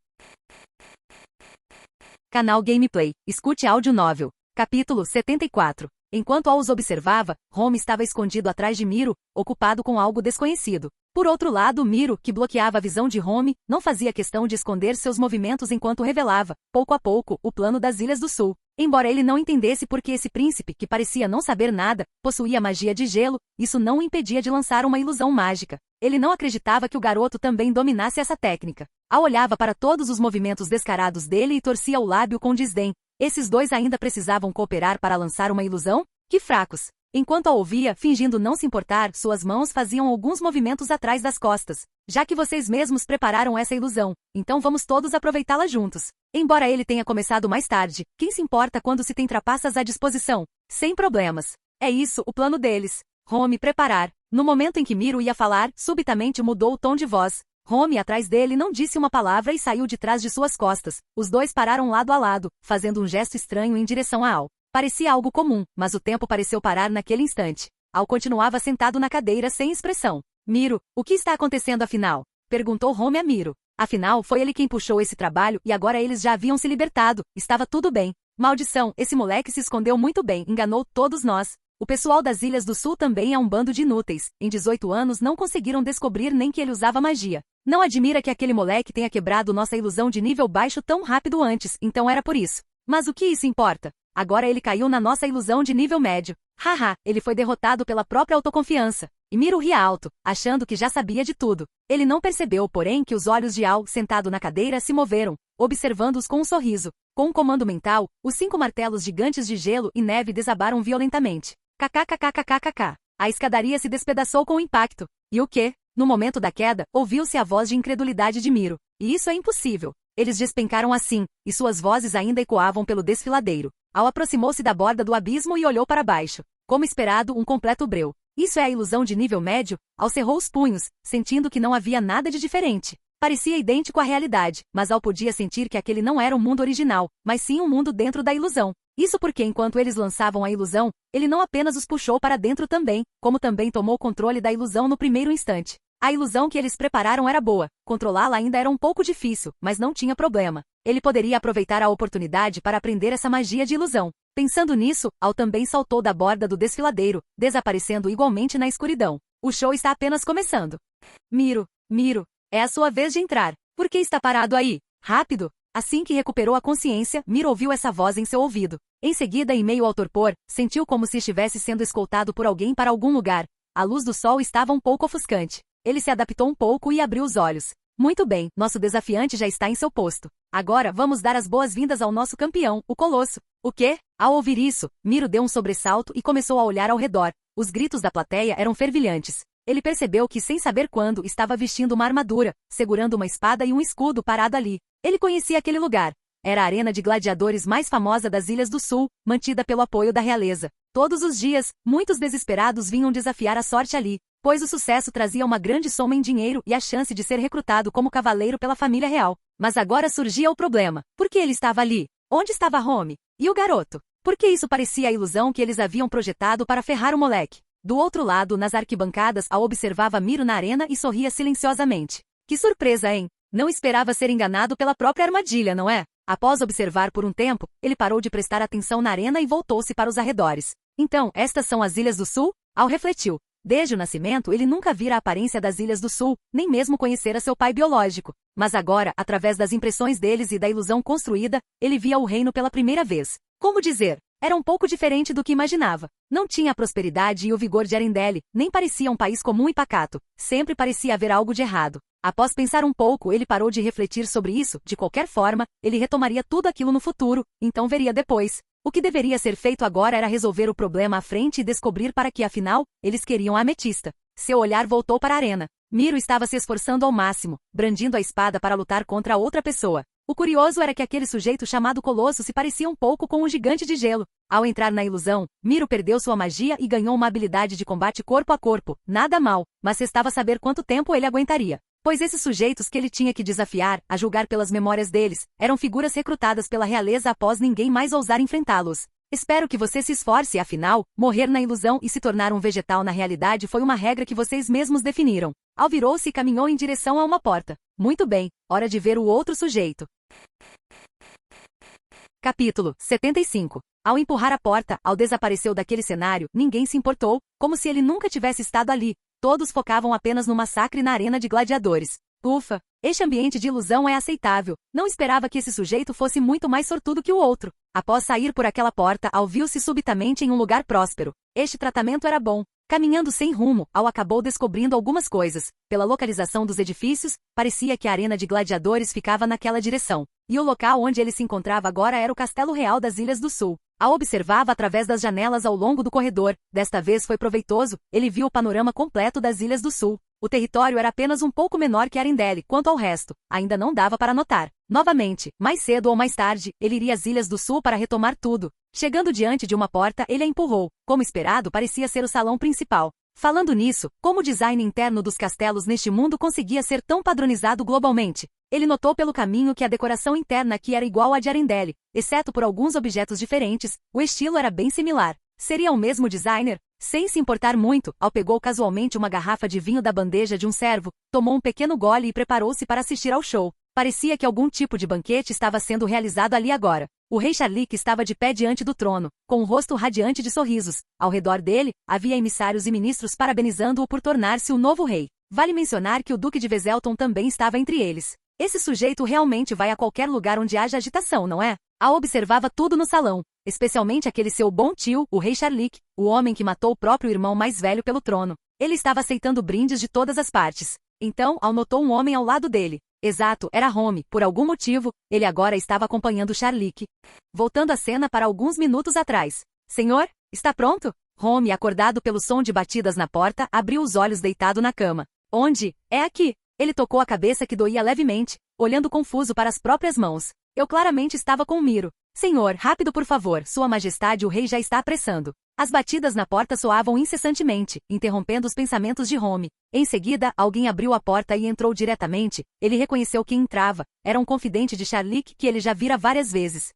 Canal Gameplay, escute áudio novel. Capítulo 74. Enquanto Al os observava, Home estava escondido atrás de Miro, ocupado com algo desconhecido. Por outro lado, Miro, que bloqueava a visão de Home, não fazia questão de esconder seus movimentos enquanto revelava, pouco a pouco, o plano das Ilhas do Sul. Embora ele não entendesse por que esse príncipe, que parecia não saber nada, possuía magia de gelo, isso não o impedia de lançar uma ilusão mágica. Ele não acreditava que o garoto também dominasse essa técnica. Al olhava para todos os movimentos descarados dele e torcia o lábio com desdém. Esses dois ainda precisavam cooperar para lançar uma ilusão? Que fracos! Enquanto a ouvia, fingindo não se importar, suas mãos faziam alguns movimentos atrás das costas. Já que vocês mesmos prepararam essa ilusão, então vamos todos aproveitá-la juntos. Embora ele tenha começado mais tarde, quem se importa quando se tem trapaças à disposição? Sem problemas. É isso, o plano deles. Home preparar. No momento em que Miro ia falar, subitamente mudou o tom de voz. Home atrás dele não disse uma palavra e saiu de trás de suas costas. Os dois pararam lado a lado, fazendo um gesto estranho em direção a Al. Parecia algo comum, mas o tempo pareceu parar naquele instante. Al continuava sentado na cadeira sem expressão. Miro, o que está acontecendo afinal? Perguntou Home a Miro. Afinal, foi ele quem puxou esse trabalho e agora eles já haviam se libertado. Estava tudo bem. Maldição, esse moleque se escondeu muito bem, enganou todos nós. O pessoal das Ilhas do Sul também é um bando de inúteis. Em 18 anos não conseguiram descobrir nem que ele usava magia. Não admira que aquele moleque tenha quebrado nossa ilusão de nível baixo tão rápido antes, então era por isso. Mas o que isso importa? Agora ele caiu na nossa ilusão de nível médio. Haha, ele foi derrotado pela própria autoconfiança. E Miro ria alto, achando que já sabia de tudo. Ele não percebeu, porém, que os olhos de Al, sentado na cadeira, se moveram, observando-os com um sorriso. Com um comando mental, os 5 martelos gigantes de gelo e neve desabaram violentamente. Kkkkkkkkk. A escadaria se despedaçou com o impacto. E o quê? No momento da queda, ouviu-se a voz de incredulidade de Miro. E isso é impossível. Eles despencaram assim, e suas vozes ainda ecoavam pelo desfiladeiro. Al aproximou-se da borda do abismo e olhou para baixo. Como esperado, um completo breu. Isso é a ilusão de nível médio? Al cerrou os punhos, sentindo que não havia nada de diferente. Parecia idêntico à realidade, mas Al podia sentir que aquele não era um mundo original, mas sim um mundo dentro da ilusão. Isso porque enquanto eles lançavam a ilusão, ele não apenas os puxou para dentro também, como também tomou controle da ilusão no primeiro instante. A ilusão que eles prepararam era boa, controlá-la ainda era um pouco difícil, mas não tinha problema. Ele poderia aproveitar a oportunidade para aprender essa magia de ilusão. Pensando nisso, Al também saltou da borda do desfiladeiro, desaparecendo igualmente na escuridão. O show está apenas começando. Miro, é a sua vez de entrar. Por que está parado aí? Rápido! Assim que recuperou a consciência, Miro ouviu essa voz em seu ouvido. Em seguida, em meio ao torpor, sentiu como se estivesse sendo escoltado por alguém para algum lugar. A luz do sol estava um pouco ofuscante. Ele se adaptou um pouco e abriu os olhos. Muito bem, nosso desafiante já está em seu posto. Agora vamos dar as boas-vindas ao nosso campeão, o Colosso. O quê? Ao ouvir isso, Miro deu um sobressalto e começou a olhar ao redor. Os gritos da plateia eram fervilhantes. Ele percebeu que, sem saber quando, estava vestindo uma armadura, segurando uma espada e um escudo parado ali. Ele conhecia aquele lugar. Era a arena de gladiadores mais famosa das Ilhas do Sul, mantida pelo apoio da realeza. Todos os dias, muitos desesperados vinham desafiar a sorte ali, pois o sucesso trazia uma grande soma em dinheiro e a chance de ser recrutado como cavaleiro pela família real. Mas agora surgia o problema. Por que ele estava ali? Onde estava Home? E o garoto? Por que isso parecia a ilusão que eles haviam projetado para ferrar o moleque? Do outro lado, nas arquibancadas, Al observava Miro na arena e sorria silenciosamente. Que surpresa, hein? Não esperava ser enganado pela própria armadilha, não é? Após observar por um tempo, ele parou de prestar atenção na arena e voltou-se para os arredores. Então, estas são as Ilhas do Sul? Al refletiu. Desde o nascimento, ele nunca vira a aparência das Ilhas do Sul, nem mesmo conhecera seu pai biológico. Mas agora, através das impressões deles e da ilusão construída, ele via o reino pela primeira vez. Como dizer? Era um pouco diferente do que imaginava. Não tinha a prosperidade e o vigor de Arendelle, nem parecia um país comum e pacato. Sempre parecia haver algo de errado. Após pensar um pouco, ele parou de refletir sobre isso. De qualquer forma, ele retomaria tudo aquilo no futuro, então veria depois. O que deveria ser feito agora era resolver o problema à frente e descobrir para que, afinal, eles queriam a ametista. Seu olhar voltou para a arena. Miro estava se esforçando ao máximo, brandindo a espada para lutar contra outra pessoa. O curioso era que aquele sujeito chamado Colosso se parecia um pouco com um gigante de gelo. Ao entrar na ilusão, Miro perdeu sua magia e ganhou uma habilidade de combate corpo a corpo. Nada mal, mas restava saber quanto tempo ele aguentaria. Pois esses sujeitos que ele tinha que desafiar, a julgar pelas memórias deles, eram figuras recrutadas pela realeza após ninguém mais ousar enfrentá-los. Espero que você se esforce, afinal, morrer na ilusão e se tornar um vegetal na realidade foi uma regra que vocês mesmos definiram. Al virou-se e caminhou em direção a uma porta. Muito bem, hora de ver o outro sujeito. Capítulo 75. Ao empurrar a porta, Al desapareceu daquele cenário, ninguém se importou, como se ele nunca tivesse estado ali. Todos focavam apenas no massacre na arena de gladiadores. Ufa, este ambiente de ilusão é aceitável. Não esperava que esse sujeito fosse muito mais sortudo que o outro. Após sair por aquela porta, Al viu-se subitamente em um lugar próspero. Este tratamento era bom. Caminhando sem rumo, Al acabou descobrindo algumas coisas. Pela localização dos edifícios, parecia que a arena de gladiadores ficava naquela direção. E o local onde ele se encontrava agora era o Castelo Real das Ilhas do Sul. Al observava através das janelas ao longo do corredor. Desta vez foi proveitoso, ele viu o panorama completo das Ilhas do Sul. O território era apenas um pouco menor que Arendelle, quanto ao resto, ainda não dava para notar. Novamente, mais cedo ou mais tarde, ele iria às Ilhas do Sul para retomar tudo. Chegando diante de uma porta, ele a empurrou. Como esperado, parecia ser o salão principal. Falando nisso, como o design interno dos castelos neste mundo conseguia ser tão padronizado globalmente? Ele notou pelo caminho que a decoração interna aqui era igual à de Arendelle, exceto por alguns objetos diferentes, o estilo era bem similar. Seria o mesmo designer? Sem se importar muito, Al pegou casualmente uma garrafa de vinho da bandeja de um servo, tomou um pequeno gole e preparou-se para assistir ao show. Parecia que algum tipo de banquete estava sendo realizado ali agora. O rei Charlique estava de pé diante do trono, com o rosto radiante de sorrisos. Ao redor dele, havia emissários e ministros parabenizando-o por tornar-se o novo rei. Vale mencionar que o Duque de Veselton também estava entre eles. Esse sujeito realmente vai a qualquer lugar onde haja agitação, não é? Al observava tudo no salão, especialmente aquele seu bom tio, o rei Charlique, o homem que matou o próprio irmão mais velho pelo trono. Ele estava aceitando brindes de todas as partes. Então, Al notou um homem ao lado dele. Exato, era Home. Por algum motivo, ele agora estava acompanhando Charlique. Voltando a cena para alguns minutos atrás. Senhor, está pronto? Home, acordado pelo som de batidas na porta, abriu os olhos deitado na cama. Onde? É aqui. Ele tocou a cabeça que doía levemente, olhando confuso para as próprias mãos. Eu claramente estava com Miro. Senhor, rápido por favor, Sua Majestade o rei já está apressando. As batidas na porta soavam incessantemente, interrompendo os pensamentos de Home. Em seguida, alguém abriu a porta e entrou diretamente. Ele reconheceu quem entrava. Era um confidente de Sharlik que ele já vira várias vezes.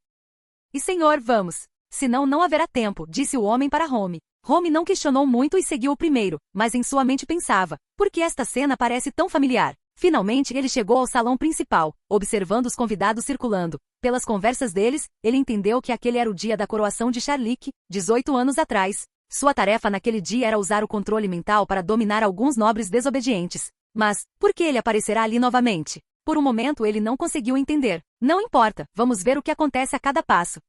E senhor, vamos. Senão não haverá tempo, disse o homem para Home. Home não questionou muito e seguiu o primeiro, mas em sua mente pensava, por que esta cena parece tão familiar? Finalmente ele chegou ao salão principal, observando os convidados circulando. Pelas conversas deles, ele entendeu que aquele era o dia da coroação de Sharlik, 18 anos atrás. Sua tarefa naquele dia era usar o controle mental para dominar alguns nobres desobedientes. Mas, por que ele aparecerá ali novamente? Por um momento ele não conseguiu entender. Não importa, vamos ver o que acontece a cada passo.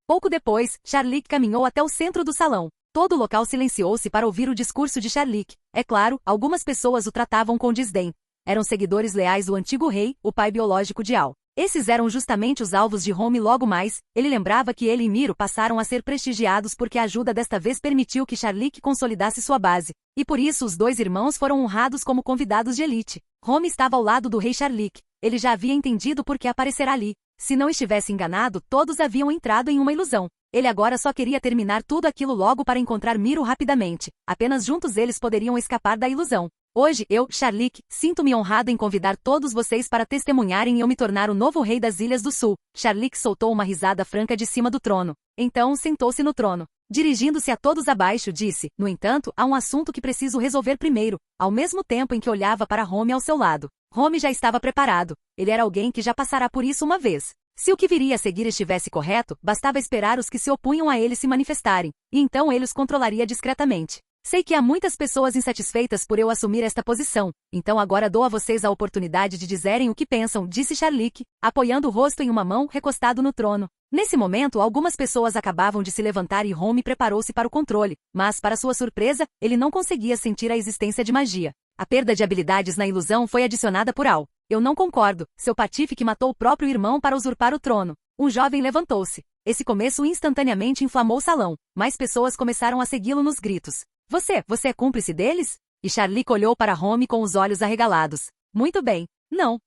Pouco depois, Sharlik caminhou até o centro do salão. Todo o local silenciou-se para ouvir o discurso de Sharlik. É claro, algumas pessoas o tratavam com desdém. Eram seguidores leais do antigo rei, o pai biológico de Al. Esses eram justamente os alvos de Home logo mais. Ele lembrava que ele e Miro passaram a ser prestigiados porque a ajuda desta vez permitiu que Sharlik consolidasse sua base. E por isso os dois irmãos foram honrados como convidados de elite. Home estava ao lado do rei Sharlik. Ele já havia entendido por que aparecerá ali. Se não estivesse enganado, todos haviam entrado em uma ilusão. Ele agora só queria terminar tudo aquilo logo para encontrar Miro rapidamente. Apenas juntos eles poderiam escapar da ilusão. Hoje, eu, Sharlik, sinto-me honrado em convidar todos vocês para testemunharem eu me tornar o novo rei das Ilhas do Sul. Sharlik soltou uma risada franca de cima do trono. Então, sentou-se no trono. Dirigindo-se a todos abaixo, disse, no entanto, há um assunto que preciso resolver primeiro, ao mesmo tempo em que olhava para Home ao seu lado. Home já estava preparado. Ele era alguém que já passará por isso uma vez. Se o que viria a seguir estivesse correto, bastava esperar os que se opunham a ele se manifestarem, e então ele os controlaria discretamente. Sei que há muitas pessoas insatisfeitas por eu assumir esta posição, então agora dou a vocês a oportunidade de dizerem o que pensam, disse Sharlik, apoiando o rosto em uma mão, recostado no trono. Nesse momento, algumas pessoas acabavam de se levantar e Home preparou-se para o controle, mas, para sua surpresa, ele não conseguia sentir a existência de magia. A perda de habilidades na ilusão foi adicionada por Al. Eu não concordo, seu patife que matou o próprio irmão para usurpar o trono. Um jovem levantou-se. Esse começo instantaneamente inflamou o salão. Mais pessoas começaram a segui-lo nos gritos. Você é cúmplice deles? E Sharlik olhou para Home com os olhos arregalados. Muito bem. Não.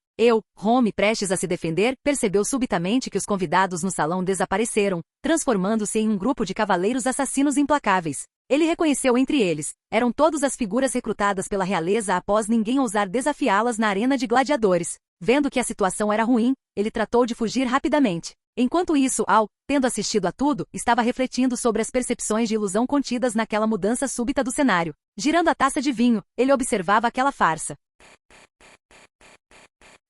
Home, prestes a se defender, percebeu subitamente que os convidados no salão desapareceram, transformando-se em um grupo de cavaleiros assassinos implacáveis. Ele reconheceu entre eles. Eram todas as figuras recrutadas pela realeza após ninguém ousar desafiá-las na arena de gladiadores. Vendo que a situação era ruim, ele tratou de fugir rapidamente. Enquanto isso, Al, tendo assistido a tudo, estava refletindo sobre as percepções de ilusão contidas naquela mudança súbita do cenário. Girando a taça de vinho, ele observava aquela farsa.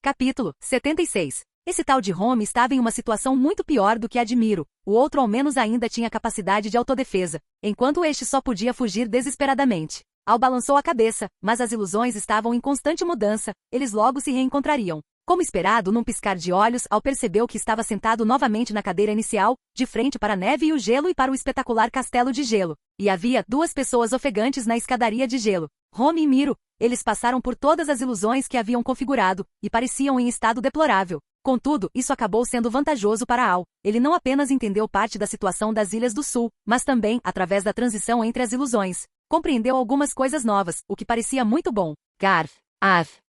Capítulo 76. Esse tal de Home estava em uma situação muito pior do que a de Miro. O outro ao menos ainda tinha capacidade de autodefesa, enquanto este só podia fugir desesperadamente. Al balançou a cabeça, mas as ilusões estavam em constante mudança, eles logo se reencontrariam. Como esperado, num piscar de olhos, Al percebeu que estava sentado novamente na cadeira inicial, de frente para a neve e o gelo e para o espetacular castelo de gelo. E havia duas pessoas ofegantes na escadaria de gelo. Home e Miro. Eles passaram por todas as ilusões que haviam configurado, e pareciam em estado deplorável. Contudo, isso acabou sendo vantajoso para Al. Ele não apenas entendeu parte da situação das Ilhas do Sul, mas também, através da transição entre as ilusões, compreendeu algumas coisas novas, o que parecia muito bom.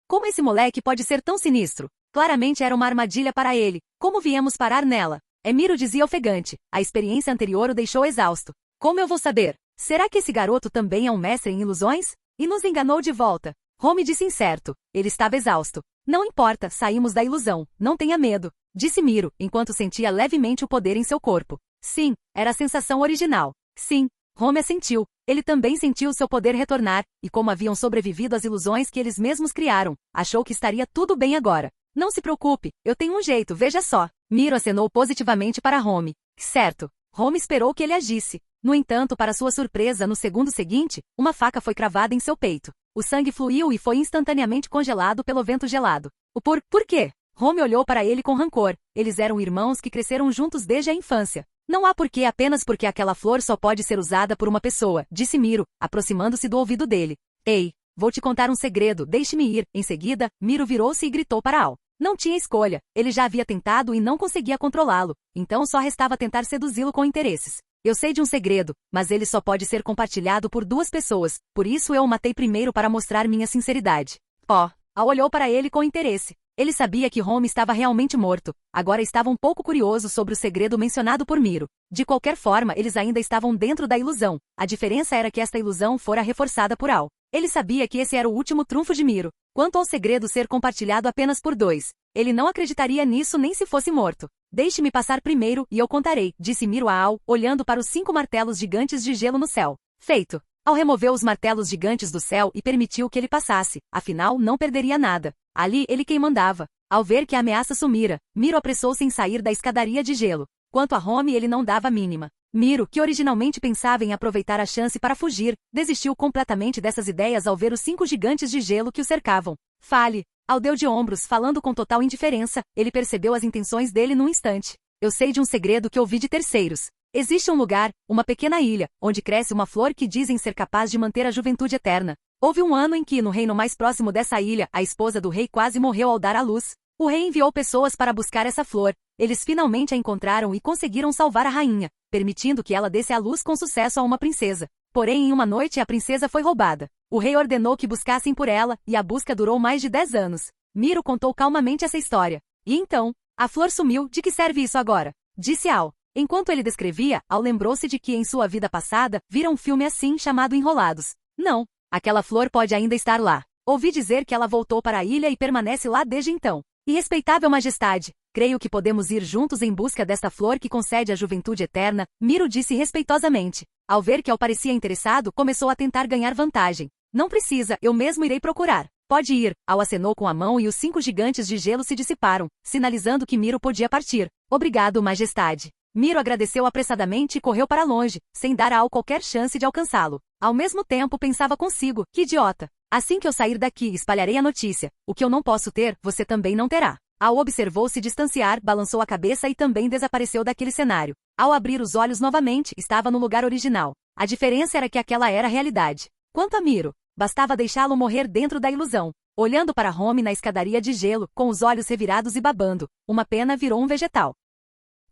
Como esse moleque pode ser tão sinistro? Claramente era uma armadilha para ele. Como viemos parar nela? Miro dizia ofegante. A experiência anterior o deixou exausto. Como eu vou saber? Será que esse garoto também é um mestre em ilusões? E nos enganou de volta. Home disse incerto. Ele estava exausto. Não importa, saímos da ilusão. Não tenha medo, disse Miro, enquanto sentia levemente o poder em seu corpo. Sim, era a sensação original. Sim, Home assentiu. Ele também sentiu seu poder retornar, e como haviam sobrevivido às ilusões que eles mesmos criaram, achou que estaria tudo bem agora. Não se preocupe, eu tenho um jeito, veja só. Miro acenou positivamente para Home. Certo. Home esperou que ele agisse. No entanto, para sua surpresa, no segundo seguinte, uma faca foi cravada em seu peito. O sangue fluiu e foi instantaneamente congelado pelo vento gelado. Por quê? Home olhou para ele com rancor. Eles eram irmãos que cresceram juntos desde a infância. Não há porquê apenas porque aquela flor só pode ser usada por uma pessoa, disse Miro, aproximando-se do ouvido dele. Ei, vou te contar um segredo, deixe-me ir. Em seguida, Miro virou-se e gritou para Al. Não tinha escolha, ele já havia tentado e não conseguia controlá-lo, então só restava tentar seduzi-lo com interesses. Eu sei de um segredo, mas ele só pode ser compartilhado por duas pessoas, por isso eu o matei primeiro para mostrar minha sinceridade. Al olhou para ele com interesse. Ele sabia que Home estava realmente morto, agora estava um pouco curioso sobre o segredo mencionado por Miro. De qualquer forma, eles ainda estavam dentro da ilusão. A diferença era que esta ilusão fora reforçada por Al. Ele sabia que esse era o último trunfo de Miro. Quanto ao segredo ser compartilhado apenas por dois, ele não acreditaria nisso nem se fosse morto. Deixe-me passar primeiro e eu contarei, disse Miro a Al, olhando para os 5 martelos gigantes de gelo no céu. Feito. Al removeu os martelos gigantes do céu e permitiu que ele passasse, afinal não perderia nada. Ali ele quem mandava. Ao ver que a ameaça sumira, Miro apressou-se em sair da escadaria de gelo. Quanto a Home, ele não dava a mínima. Miro, que originalmente pensava em aproveitar a chance para fugir, desistiu completamente dessas ideias ao ver os 5 gigantes de gelo que o cercavam. Fale. Al deu de ombros, falando com total indiferença, ele percebeu as intenções dele num instante. Eu sei de um segredo que ouvi de terceiros. Existe um lugar, uma pequena ilha, onde cresce uma flor que dizem ser capaz de manter a juventude eterna. Houve um ano em que, no reino mais próximo dessa ilha, a esposa do rei quase morreu ao dar à luz. O rei enviou pessoas para buscar essa flor. Eles finalmente a encontraram e conseguiram salvar a rainha, permitindo que ela desse à luz com sucesso a uma princesa. Porém, em uma noite a princesa foi roubada. O rei ordenou que buscassem por ela, e a busca durou mais de 10 anos. Miro contou calmamente essa história. E então, a flor sumiu, de que serve isso agora? Disse Al. Enquanto ele descrevia, Al lembrou-se de que em sua vida passada, vira um filme assim chamado Enrolados. Não, aquela flor pode ainda estar lá. Ouvi dizer que ela voltou para a ilha e permanece lá desde então. E respeitável majestade, creio que podemos ir juntos em busca desta flor que concede a juventude eterna, Miro disse respeitosamente. Ao ver que Al parecia interessado, começou a tentar ganhar vantagem. Não precisa, eu mesmo irei procurar. Pode ir, Al acenou com a mão e os 5 gigantes de gelo se dissiparam, sinalizando que Miro podia partir. Obrigado, majestade. Miro agradeceu apressadamente e correu para longe, sem dar a Al qualquer chance de alcançá-lo. Ao mesmo tempo pensava consigo, que idiota. Assim que eu sair daqui, espalharei a notícia. O que eu não posso ter, você também não terá. Al observou se distanciar, balançou a cabeça e também desapareceu daquele cenário. Ao abrir os olhos novamente, estava no lugar original. A diferença era que aquela era a realidade. Quanto a Miro, bastava deixá-lo morrer dentro da ilusão. Olhando para Home na escadaria de gelo, com os olhos revirados e babando, uma pena virou um vegetal.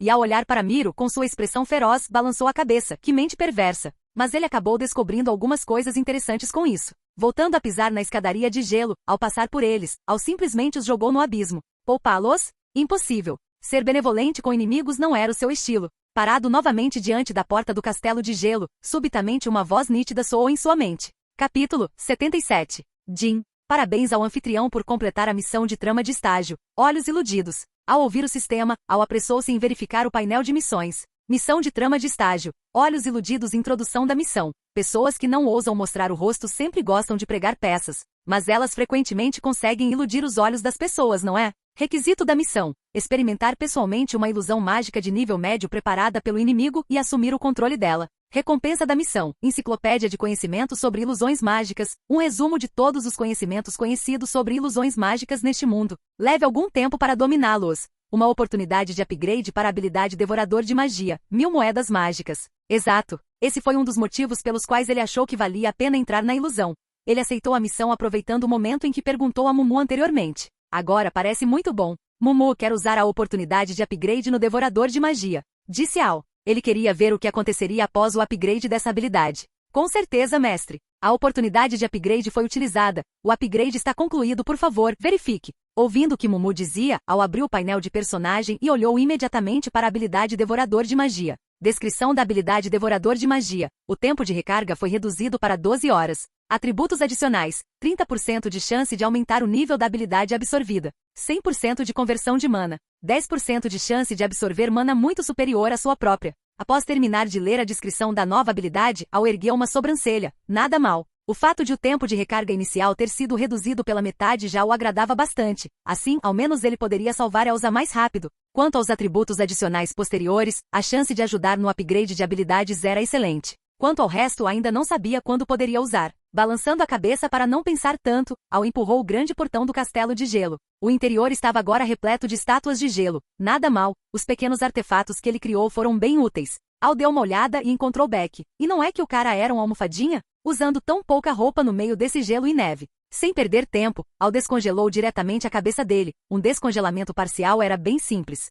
E ao olhar para Miro, com sua expressão feroz, balançou a cabeça, que mente perversa. Mas ele acabou descobrindo algumas coisas interessantes com isso. Voltando a pisar na escadaria de gelo, ao passar por eles, Al simplesmente os jogou no abismo. Poupá-los? Impossível. Ser benevolente com inimigos não era o seu estilo. Parado novamente diante da porta do castelo de gelo, subitamente uma voz nítida soou em sua mente. Capítulo 77. Jin. Parabéns ao anfitrião por completar a missão de trama de estágio. Olhos iludidos. Ao ouvir o sistema, Al apressou-se em verificar o painel de missões. Missão de trama de estágio. Olhos iludidos. Introdução da missão. Pessoas que não ousam mostrar o rosto sempre gostam de pregar peças, mas elas frequentemente conseguem iludir os olhos das pessoas, não é? Requisito da missão. Experimentar pessoalmente uma ilusão mágica de nível médio preparada pelo inimigo e assumir o controle dela. Recompensa da missão. Enciclopédia de conhecimentos sobre ilusões mágicas. Um resumo de todos os conhecimentos conhecidos sobre ilusões mágicas neste mundo. Leve algum tempo para dominá-los. Uma oportunidade de upgrade para a habilidade Devorador de Magia. 1000 moedas mágicas. Exato. Esse foi um dos motivos pelos quais ele achou que valia a pena entrar na ilusão. Ele aceitou a missão aproveitando o momento em que perguntou a Mumu anteriormente. Agora parece muito bom. Mumu quer usar a oportunidade de upgrade no Devorador de Magia. Disse Al. Ele queria ver o que aconteceria após o upgrade dessa habilidade. Com certeza, mestre. A oportunidade de upgrade foi utilizada. O upgrade está concluído, por favor, verifique. Ouvindo o que Mumu dizia, Al abriu o painel de personagem e olhou imediatamente para a habilidade Devorador de Magia. Descrição da habilidade Devorador de Magia. O tempo de recarga foi reduzido para 12 horas. Atributos adicionais. 30% de chance de aumentar o nível da habilidade absorvida. 100% de conversão de mana. 10% de chance de absorver mana muito superior à sua própria. Após terminar de ler a descrição da nova habilidade, Al ergueu uma sobrancelha. Nada mal. O fato de o tempo de recarga inicial ter sido reduzido pela metade já o agradava bastante. Assim, ao menos ele poderia salvar Elsa mais rápido. Quanto aos atributos adicionais posteriores, a chance de ajudar no upgrade de habilidades era excelente. Quanto ao resto, ainda não sabia quando poderia usar. Balançando a cabeça para não pensar tanto, Al empurrou o grande portão do castelo de gelo. O interior estava agora repleto de estátuas de gelo. Nada mal, os pequenos artefatos que ele criou foram bem úteis. Al deu uma olhada e encontrou Beck. E não é que o cara era um almofadinha? Usando tão pouca roupa no meio desse gelo e neve. Sem perder tempo, Al descongelou diretamente a cabeça dele. Um descongelamento parcial era bem simples.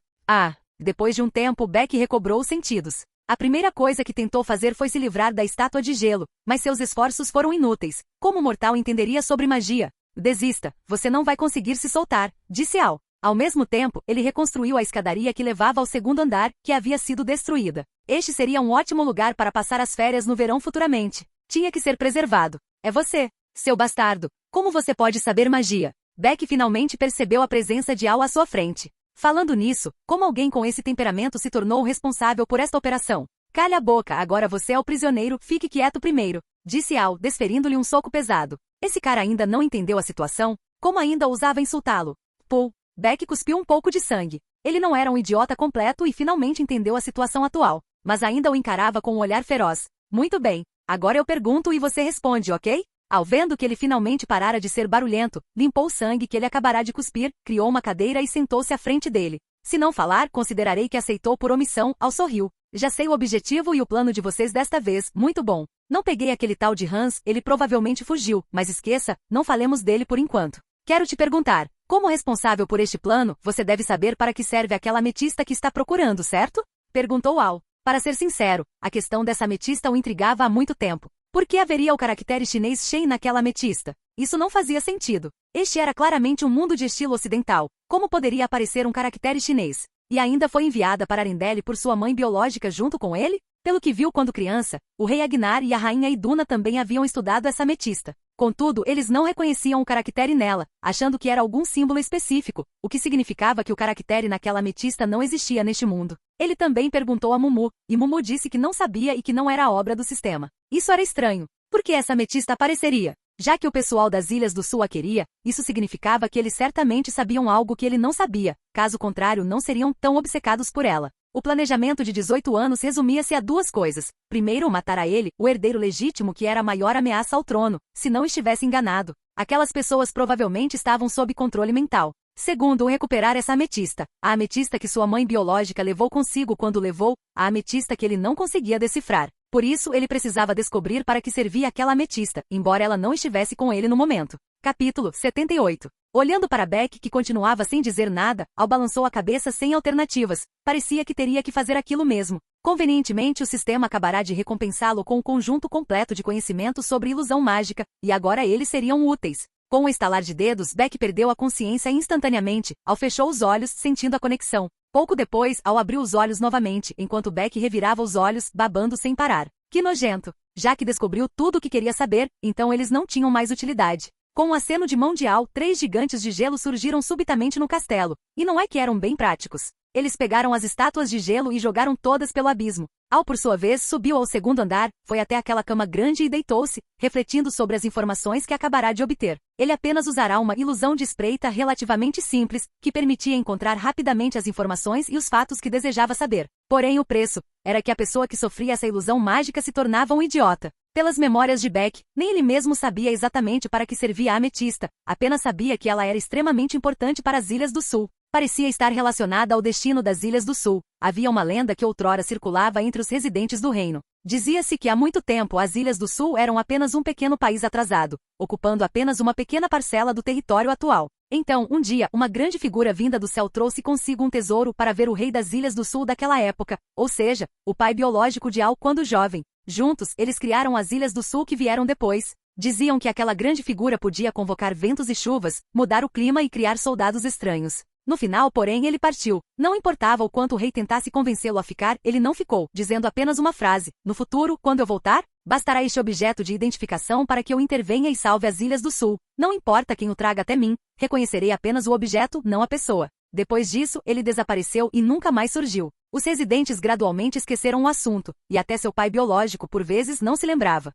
Depois de um tempo, Beck recobrou os sentidos. A primeira coisa que tentou fazer foi se livrar da estátua de gelo, mas seus esforços foram inúteis. Como mortal entenderia sobre magia? Desista, você não vai conseguir se soltar, disse Al. Ao mesmo tempo, ele reconstruiu a escadaria que levava ao segundo andar, que havia sido destruída. Este seria um ótimo lugar para passar as férias no verão futuramente. Tinha que ser preservado. É você, seu bastardo. Como você pode saber magia? Beck finalmente percebeu a presença de Al à sua frente. Falando nisso, como alguém com esse temperamento se tornou o responsável por esta operação? Calha a boca, agora você é o prisioneiro, fique quieto primeiro, disse Al, desferindo-lhe um soco pesado. Esse cara ainda não entendeu a situação? Como ainda ousava insultá-lo? Pô! Beck cuspiu um pouco de sangue. Ele não era um idiota completo e finalmente entendeu a situação atual, mas ainda o encarava com um olhar feroz. Muito bem, agora eu pergunto e você responde, ok? Ao vendo que ele finalmente parara de ser barulhento, limpou o sangue que ele acabará de cuspir, criou uma cadeira e sentou-se à frente dele. Se não falar, considerarei que aceitou por omissão, Al sorriu. Já sei o objetivo e o plano de vocês desta vez, muito bom. Não peguei aquele tal de Hans, ele provavelmente fugiu, mas esqueça, não falemos dele por enquanto. Quero te perguntar, como responsável por este plano, você deve saber para que serve aquela ametista que está procurando, certo? Perguntou Al. Para ser sincero, a questão dessa ametista o intrigava há muito tempo. Por que haveria o caractere chinês Shen naquela ametista? Isso não fazia sentido. Este era claramente um mundo de estilo ocidental. Como poderia aparecer um caractere chinês? E ainda foi enviada para Arendelle por sua mãe biológica junto com ele? Pelo que viu quando criança, o rei Agnar e a rainha Iduna também haviam estudado essa ametista. Contudo, eles não reconheciam o caractere nela, achando que era algum símbolo específico, o que significava que o caractere naquela ametista não existia neste mundo. Ele também perguntou a Mumu, e Mumu disse que não sabia e que não era obra do sistema. Isso era estranho. Por que essa ametista apareceria? Já que o pessoal das Ilhas do Sul a queria, isso significava que eles certamente sabiam algo que ele não sabia, caso contrário não seriam tão obcecados por ela. O planejamento de 18 anos resumia-se a duas coisas. Primeiro, matar a ele, o herdeiro legítimo que era a maior ameaça ao trono, se não estivesse enganado. Aquelas pessoas provavelmente estavam sob controle mental. Segundo, recuperar essa ametista. A ametista que sua mãe biológica levou consigo quando levou, a ametista que ele não conseguia decifrar. Por isso, ele precisava descobrir para que servia aquela ametista, embora ela não estivesse com ele no momento. Capítulo 78. Olhando para Beck que continuava sem dizer nada, Al balançou a cabeça sem alternativas. Parecia que teria que fazer aquilo mesmo. Convenientemente o sistema acabará de recompensá-lo com um conjunto completo de conhecimentos sobre ilusão mágica, e agora eles seriam úteis. Com um estalar de dedos, Beck perdeu a consciência instantaneamente. Al fechou os olhos, sentindo a conexão. Pouco depois, Al abriu os olhos novamente, enquanto Beck revirava os olhos, babando sem parar. Que nojento! Já que descobriu tudo o que queria saber, então eles não tinham mais utilidade. Com um aceno de mão de Al, 3 gigantes de gelo surgiram subitamente no castelo. E não é que eram bem práticos. Eles pegaram as estátuas de gelo e jogaram todas pelo abismo. Al, por sua vez, subiu ao segundo andar, foi até aquela cama grande e deitou-se, refletindo sobre as informações que acabará de obter. Ele apenas usará uma ilusão de espreita relativamente simples, que permitia encontrar rapidamente as informações e os fatos que desejava saber. Porém, o preço era que a pessoa que sofria essa ilusão mágica se tornava um idiota. Pelas memórias de Beck, nem ele mesmo sabia exatamente para que servia a ametista, apenas sabia que ela era extremamente importante para as Ilhas do Sul. Parecia estar relacionada ao destino das Ilhas do Sul. Havia uma lenda que outrora circulava entre os residentes do reino. Dizia-se que há muito tempo as Ilhas do Sul eram apenas um pequeno país atrasado, ocupando apenas uma pequena parcela do território atual. Então, um dia, uma grande figura vinda do céu trouxe consigo um tesouro para ver o rei das Ilhas do Sul daquela época, ou seja, o pai biológico de Al quando jovem. Juntos, eles criaram as Ilhas do Sul que vieram depois. Diziam que aquela grande figura podia convocar ventos e chuvas, mudar o clima e criar soldados estranhos. No final, porém, ele partiu. Não importava o quanto o rei tentasse convencê-lo a ficar, ele não ficou, dizendo apenas uma frase. No futuro, quando eu voltar, bastará este objeto de identificação para que eu intervenha e salve as Ilhas do Sul. Não importa quem o traga até mim, reconhecerei apenas o objeto, não a pessoa. Depois disso, ele desapareceu e nunca mais surgiu. Os residentes gradualmente esqueceram o assunto, e até seu pai biológico por vezes não se lembrava.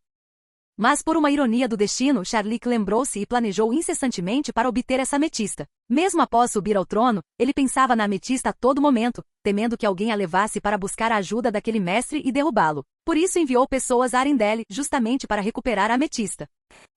Mas por uma ironia do destino, Charlique lembrou-se e planejou incessantemente para obter essa ametista. Mesmo após subir ao trono, ele pensava na ametista a todo momento, temendo que alguém a levasse para buscar a ajuda daquele mestre e derrubá-lo. Por isso enviou pessoas a Arendelle, justamente para recuperar a ametista.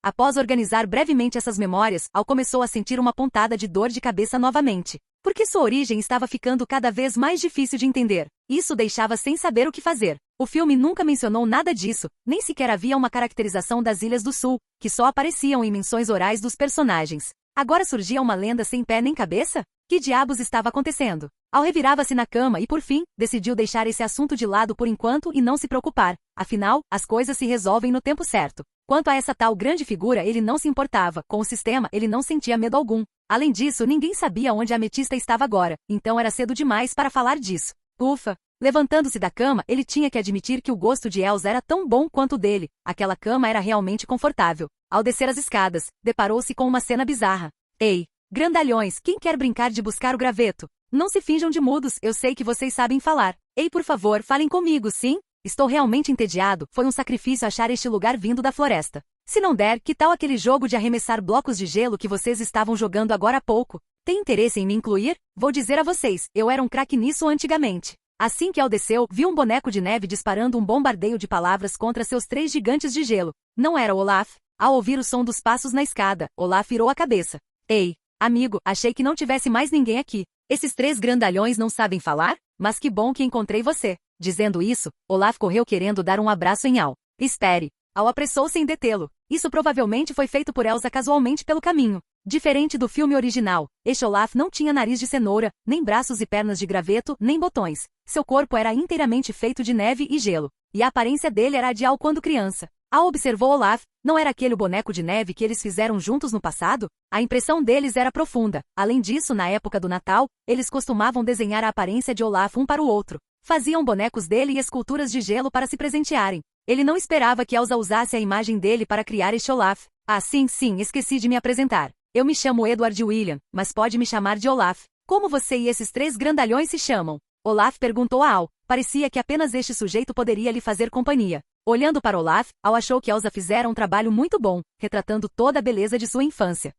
Após organizar brevemente essas memórias, Al começou a sentir uma pontada de dor de cabeça novamente. Porque sua origem estava ficando cada vez mais difícil de entender. Isso deixava sem saber o que fazer. O filme nunca mencionou nada disso, nem sequer havia uma caracterização das Ilhas do Sul, que só apareciam em menções orais dos personagens. Agora surgia uma lenda sem pé nem cabeça? Que diabos estava acontecendo? Al revirava-se na cama e, por fim, decidiu deixar esse assunto de lado por enquanto e não se preocupar. Afinal, as coisas se resolvem no tempo certo. Quanto a essa tal grande figura, ele não se importava. Com o sistema, ele não sentia medo algum. Além disso, ninguém sabia onde a ametista estava agora, então era cedo demais para falar disso. Ufa! Levantando-se da cama, ele tinha que admitir que o gosto de Elsa era tão bom quanto o dele. Aquela cama era realmente confortável. Ao descer as escadas, deparou-se com uma cena bizarra. Ei, grandalhões, quem quer brincar de buscar o graveto? Não se finjam de mudos, eu sei que vocês sabem falar. Ei, por favor, falem comigo, sim? Estou realmente entediado, foi um sacrifício achar este lugar vindo da floresta. Se não der, que tal aquele jogo de arremessar blocos de gelo que vocês estavam jogando agora há pouco? Tem interesse em me incluir? Vou dizer a vocês, eu era um craque nisso antigamente. Assim que El desceu, viu um boneco de neve disparando um bombardeio de palavras contra seus 3 gigantes de gelo. Não era Olaf? Ao ouvir o som dos passos na escada, Olaf virou a cabeça. Ei, amigo, achei que não tivesse mais ninguém aqui. Esses 3 grandalhões não sabem falar? Mas que bom que encontrei você. Dizendo isso, Olaf correu querendo dar um abraço em Al. Espere. Al apressou-se em detê-lo. Isso provavelmente foi feito por Elsa casualmente pelo caminho. Diferente do filme original, este Olaf não tinha nariz de cenoura, nem braços e pernas de graveto, nem botões. Seu corpo era inteiramente feito de neve e gelo. E a aparência dele era a de Al quando criança. Al observou Olaf, não era aquele o boneco de neve que eles fizeram juntos no passado? A impressão deles era profunda. Além disso, na época do Natal, eles costumavam desenhar a aparência de Olaf um para o outro. Faziam bonecos dele e esculturas de gelo para se presentearem. Ele não esperava que Elsa usasse a imagem dele para criar este Olaf. Ah, sim, esqueci de me apresentar. Eu me chamo Edward William, mas pode me chamar de Olaf. Como você e esses 3 grandalhões se chamam? Olaf perguntou a Al. Parecia que apenas este sujeito poderia lhe fazer companhia. Olhando para Olaf, Al achou que Elsa fizera um trabalho muito bom, retratando toda a beleza de sua infância.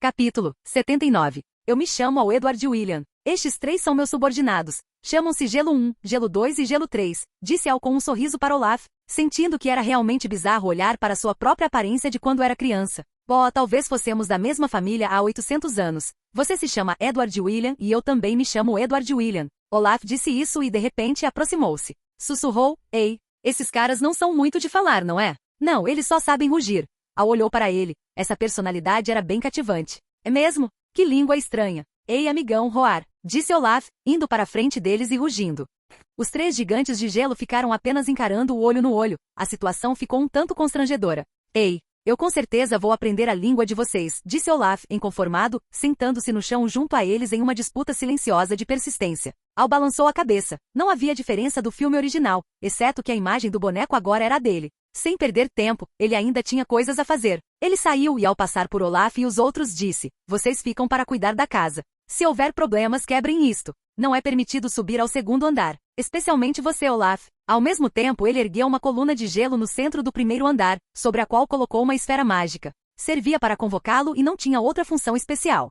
Capítulo 79. Eu me chamo Edward William. Estes 3 são meus subordinados. Chamam-se Gelo 1, Gelo 2 e Gelo 3, disse Al com um sorriso para Olaf, sentindo que era realmente bizarro olhar para sua própria aparência de quando era criança. Talvez fossemos da mesma família há 800 anos. Você se chama Edward William e eu também me chamo Edward William. Olaf disse isso e de repente aproximou-se. Sussurrou, ei, esses caras não são muito de falar, não é? Não, eles só sabem rugir. Al olhou para ele. Essa personalidade era bem cativante. É mesmo? Que língua estranha. Ei, amigão, roar, disse Olaf, indo para a frente deles e rugindo. Os 3 gigantes de gelo ficaram apenas encarando o olho no olho. A situação ficou um tanto constrangedora. Ei, eu com certeza vou aprender a língua de vocês, disse Olaf, inconformado, sentando-se no chão junto a eles em uma disputa silenciosa de persistência. Al balançou a cabeça. Não havia diferença do filme original, exceto que a imagem do boneco agora era a dele. Sem perder tempo, ele ainda tinha coisas a fazer. Ele saiu e ao passar por Olaf e os outros disse, vocês ficam para cuidar da casa. Se houver problemas, quebrem isto. Não é permitido subir ao 2º andar. Especialmente você, Olaf. Ao mesmo tempo, ele ergueu uma coluna de gelo no centro do 1º andar, sobre a qual colocou uma esfera mágica. Servia para convocá-lo e não tinha outra função especial.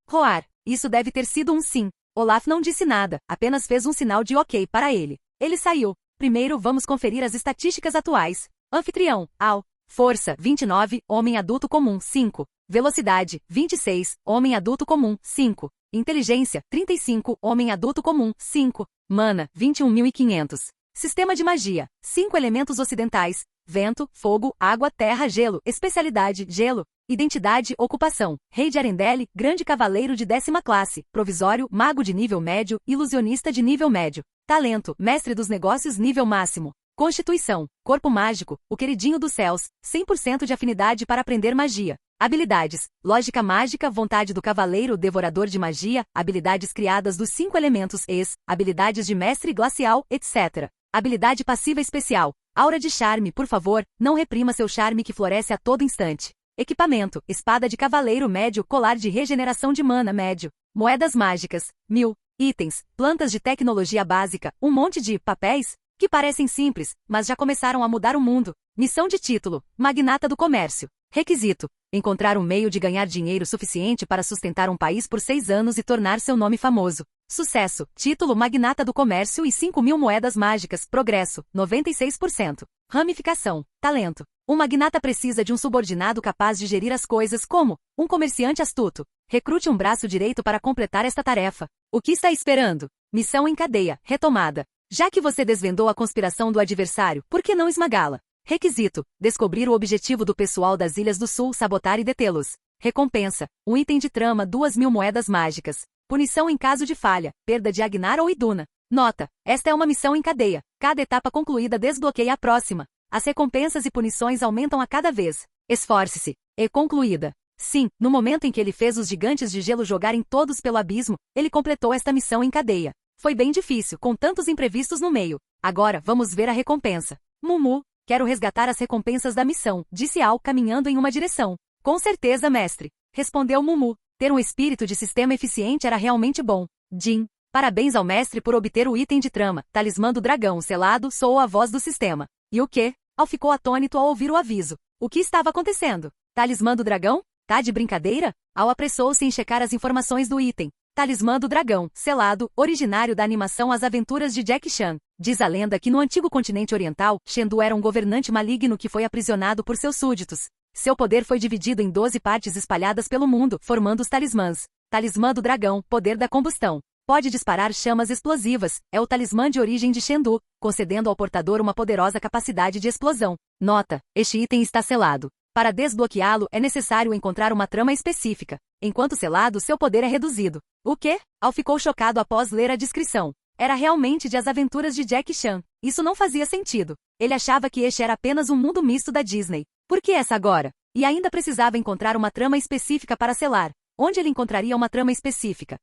Roar. Isso deve ter sido um sim. Olaf não disse nada, apenas fez um sinal de ok para ele. Ele saiu. Primeiro vamos conferir as estatísticas atuais. Anfitrião, Al. Força, 29, homem adulto comum, 5. Velocidade, 26, homem adulto comum, 5. Inteligência, 35, homem adulto comum, 5. Mana, 21.500. Sistema de magia, 5 elementos ocidentais, vento, fogo, água, terra, gelo, especialidade, gelo. Identidade, ocupação, rei de Arendelle, grande cavaleiro de 10ª classe, provisório, mago de nível médio, ilusionista de nível médio. Talento, mestre dos negócios nível máximo. Constituição, corpo mágico, o queridinho dos céus, 100% de afinidade para aprender magia. Habilidades, lógica mágica, vontade do cavaleiro, devorador de magia, habilidades criadas dos 5 elementos habilidades de mestre glacial, etc. Habilidade passiva especial, aura de charme, por favor, não reprima seu charme que floresce a todo instante. Equipamento, espada de cavaleiro médio, colar de regeneração de mana médio. Moedas mágicas, 1000. Itens, plantas de tecnologia básica, um monte de papéis, que parecem simples, mas já começaram a mudar o mundo. Missão de título, magnata do comércio. Requisito, encontrar um meio de ganhar dinheiro suficiente para sustentar um país por 6 anos e tornar seu nome famoso. Sucesso, título magnata do comércio e 5.000 moedas mágicas, progresso, 96%. Ramificação, talento. Um magnata precisa de um subordinado capaz de gerir as coisas como um comerciante astuto. Recrute um braço direito para completar esta tarefa. O que está esperando? Missão em cadeia, retomada. Já que você desvendou a conspiração do adversário, por que não esmagá-la? Requisito, descobrir o objetivo do pessoal das Ilhas do Sul, sabotar e detê-los. Recompensa, um item de trama, 2.000 moedas mágicas. Punição em caso de falha, perda de Agnar ou Iduna. Nota, esta é uma missão em cadeia. Cada etapa concluída desbloqueia a próxima. As recompensas e punições aumentam a cada vez. Esforce-se. E concluída. Sim, no momento em que ele fez os gigantes de gelo jogarem todos pelo abismo, ele completou esta missão em cadeia. Foi bem difícil, com tantos imprevistos no meio. Agora, vamos ver a recompensa. Mumu, quero resgatar as recompensas da missão, disse Al, caminhando em uma direção. Com certeza, mestre. Respondeu Mumu. Ter um espírito de sistema eficiente era realmente bom. Jin, parabéns ao mestre por obter o item de trama, talismã do dragão selado, soou a voz do sistema. E o quê? Al ficou atônito ao ouvir o aviso. O que estava acontecendo? Talismã do dragão? Tá de brincadeira? Al apressou-se em checar as informações do item. Talismã do dragão, selado, originário da animação As Aventuras de Jack Chan. Diz a lenda que no antigo continente oriental, Shendu era um governante maligno que foi aprisionado por seus súditos. Seu poder foi dividido em 12 partes espalhadas pelo mundo, formando os talismãs. Talismã do dragão, poder da combustão. Pode disparar chamas explosivas, é o talismã de origem de Shendu, concedendo ao portador uma poderosa capacidade de explosão. Nota: este item está selado. Para desbloqueá-lo é necessário encontrar uma trama específica. Enquanto selado, seu poder é reduzido. O quê? Al ficou chocado após ler a descrição. Era realmente de As Aventuras de Jack Chan. Isso não fazia sentido. Ele achava que este era apenas um mundo misto da Disney. Por que essa agora? E ainda precisava encontrar uma trama específica para selar. Onde ele encontraria uma trama específica?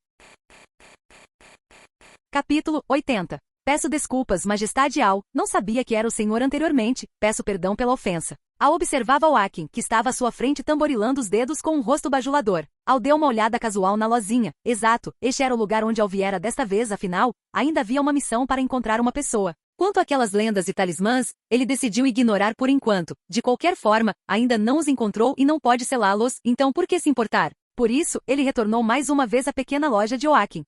Capítulo 80. Peço desculpas, Majestade Al. Não sabia que era o senhor anteriormente. Peço perdão pela ofensa. Al observava Oaken, que estava à sua frente tamborilando os dedos com um rosto bajulador. Al deu uma olhada casual na lozinha. Exato, este era o lugar onde Al viera desta vez, afinal, ainda havia uma missão para encontrar uma pessoa. Quanto àquelas lendas e talismãs, ele decidiu ignorar por enquanto. De qualquer forma, ainda não os encontrou e não pode selá-los, então por que se importar? Por isso, ele retornou mais uma vez à pequena loja de Oaken.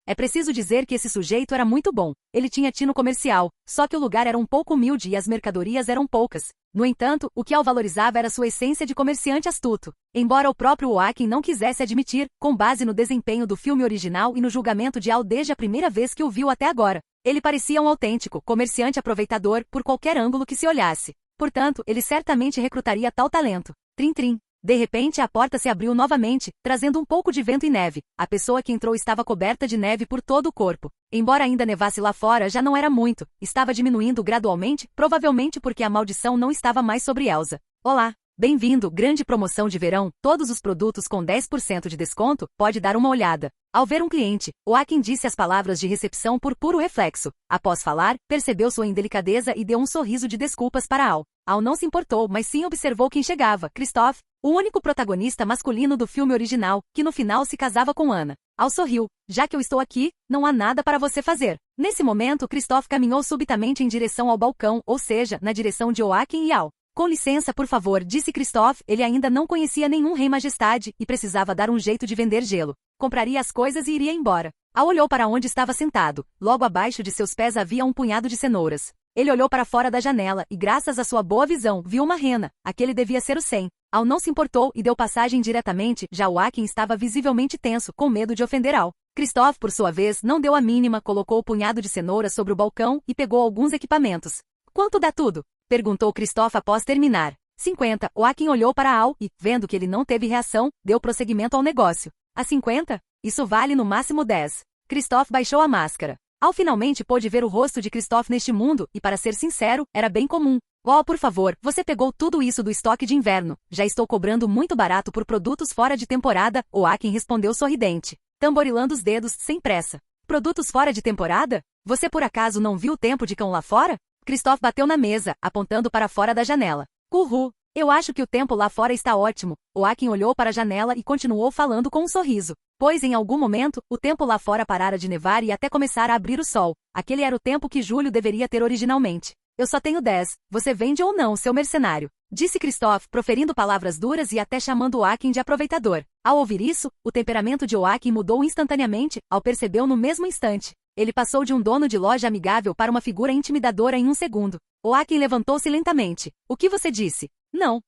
É preciso dizer que esse sujeito era muito bom. Ele tinha tino comercial, só que o lugar era um pouco humilde e as mercadorias eram poucas. No entanto, o que Al valorizava era sua essência de comerciante astuto. Embora o próprio Oaken não quisesse admitir, com base no desempenho do filme original e no julgamento de Al desde a primeira vez que o viu até agora, ele parecia um autêntico comerciante aproveitador por qualquer ângulo que se olhasse. Portanto, ele certamente recrutaria tal talento. Trim-trim. De repente a porta se abriu novamente, trazendo um pouco de vento e neve. A pessoa que entrou estava coberta de neve por todo o corpo. Embora ainda nevasse lá fora, já não era muito. Estava diminuindo gradualmente, provavelmente porque a maldição não estava mais sobre Elsa. Olá! Bem-vindo, grande promoção de verão, todos os produtos com 10% de desconto, pode dar uma olhada. Ao ver um cliente, Oaken disse as palavras de recepção por puro reflexo. Após falar, percebeu sua indelicadeza e deu um sorriso de desculpas para Al. Al não se importou, mas sim observou quem chegava, Christoph, o único protagonista masculino do filme original, que no final se casava com Anna. Al sorriu. Já que eu estou aqui, não há nada para você fazer. Nesse momento, Christoph caminhou subitamente em direção ao balcão, ou seja, na direção de Oaken e Al. Com licença, por favor, disse Christoph, ele ainda não conhecia nenhum rei majestade e precisava dar um jeito de vender gelo. Compraria as coisas e iria embora. Al olhou para onde estava sentado. Logo abaixo de seus pés havia um punhado de cenouras. Ele olhou para fora da janela e, graças à sua boa visão, viu uma rena. Aquele devia ser o Sen. Al não se importou e deu passagem diretamente, já Oaken estava visivelmente tenso, com medo de ofender Al. Christoph, por sua vez, não deu a mínima, colocou o punhado de cenouras sobre o balcão e pegou alguns equipamentos. Quanto dá tudo? Perguntou Christoph após terminar. 50. Oaken olhou para Al e, vendo que ele não teve reação, deu prosseguimento ao negócio. A 50? Isso vale no máximo 10. Christoph baixou a máscara. Al finalmente pôde ver o rosto de Christoph neste mundo, e para ser sincero, era bem comum. Oh, por favor, você pegou tudo isso do estoque de inverno. Já estou cobrando muito barato por produtos fora de temporada, Oaken respondeu sorridente, tamborilando os dedos, sem pressa. Produtos fora de temporada? Você por acaso não viu o tempo de cão lá fora? Christoph bateu na mesa, apontando para fora da janela. Uhul! Eu acho que o tempo lá fora está ótimo. Oaken olhou para a janela e continuou falando com um sorriso. Pois em algum momento, o tempo lá fora parara de nevar e até começar a abrir o sol. Aquele era o tempo que Julho deveria ter originalmente. Eu só tenho 10. Você vende ou não, seu mercenário? Disse Christoph, proferindo palavras duras e até chamando Oaken de aproveitador. Ao ouvir isso, o temperamento de Oaken mudou instantaneamente, ao percebeu no mesmo instante. Ele passou de um dono de loja amigável para uma figura intimidadora em um segundo. Oaken levantou-se lentamente. O que você disse? Não.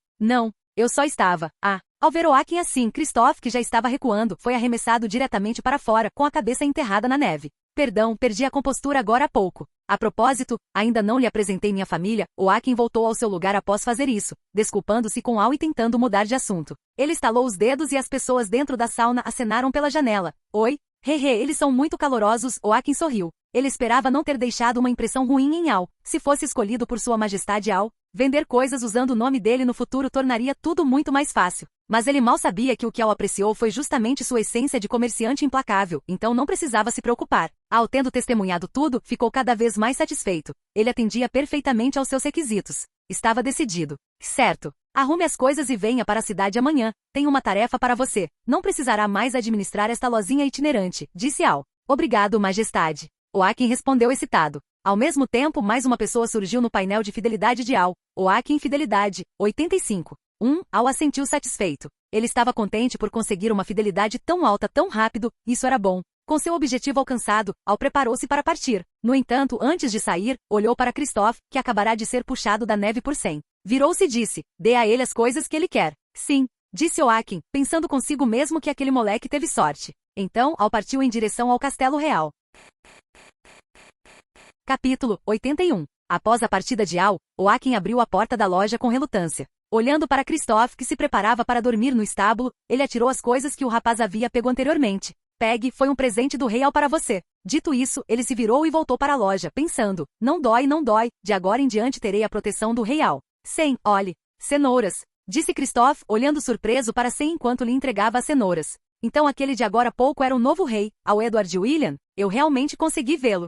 Eu só estava. Ao ver Oaken assim, Christoph, que já estava recuando, foi arremessado diretamente para fora, com a cabeça enterrada na neve. Perdão, perdi a compostura agora há pouco. A propósito, ainda não lhe apresentei minha família. Oaken voltou ao seu lugar após fazer isso, desculpando-se com Al e tentando mudar de assunto. Ele estalou os dedos e as pessoas dentro da sauna acenaram pela janela. Oi? Hehe, eles são muito calorosos, Oaken sorriu. Ele esperava não ter deixado uma impressão ruim em Al. Se fosse escolhido por Sua Majestade Al, vender coisas usando o nome dele no futuro tornaria tudo muito mais fácil. Mas ele mal sabia que o que Al apreciou foi justamente sua essência de comerciante implacável, então não precisava se preocupar. Al, tendo testemunhado tudo, ficou cada vez mais satisfeito. Ele atendia perfeitamente aos seus requisitos. Estava decidido. Certo. Arrume as coisas e venha para a cidade amanhã. Tenho uma tarefa para você. Não precisará mais administrar esta lozinha itinerante, disse Al. Obrigado, Majestade. Oakin respondeu excitado. Ao mesmo tempo, mais uma pessoa surgiu no painel de fidelidade de Al. Oakin Fidelidade, 85. Al assentiu satisfeito. Ele estava contente por conseguir uma fidelidade tão alta tão rápido, isso era bom. Com seu objetivo alcançado, Al preparou-se para partir. No entanto, antes de sair, olhou para Christophe, que acabará de ser puxado da neve por 100. Virou-se e disse, dê a ele as coisas que ele quer. Sim, disse Oakin, pensando consigo mesmo que aquele moleque teve sorte. Então, Al partiu em direção ao Castelo Real. Capítulo 81. Após a partida de Al, Oakin abriu a porta da loja com relutância. Olhando para Christophe, que se preparava para dormir no estábulo, ele atirou as coisas que o rapaz havia pego anteriormente. Pegue, foi um presente do rei Al para você. Dito isso, ele se virou e voltou para a loja, pensando, não dói, de agora em diante terei a proteção do rei Al. Sem, olhe, cenouras, disse Christophe, olhando surpreso para Sem enquanto lhe entregava as cenouras. Então aquele de agora a pouco era o novo rei, ao Edward William? Eu realmente consegui vê-lo.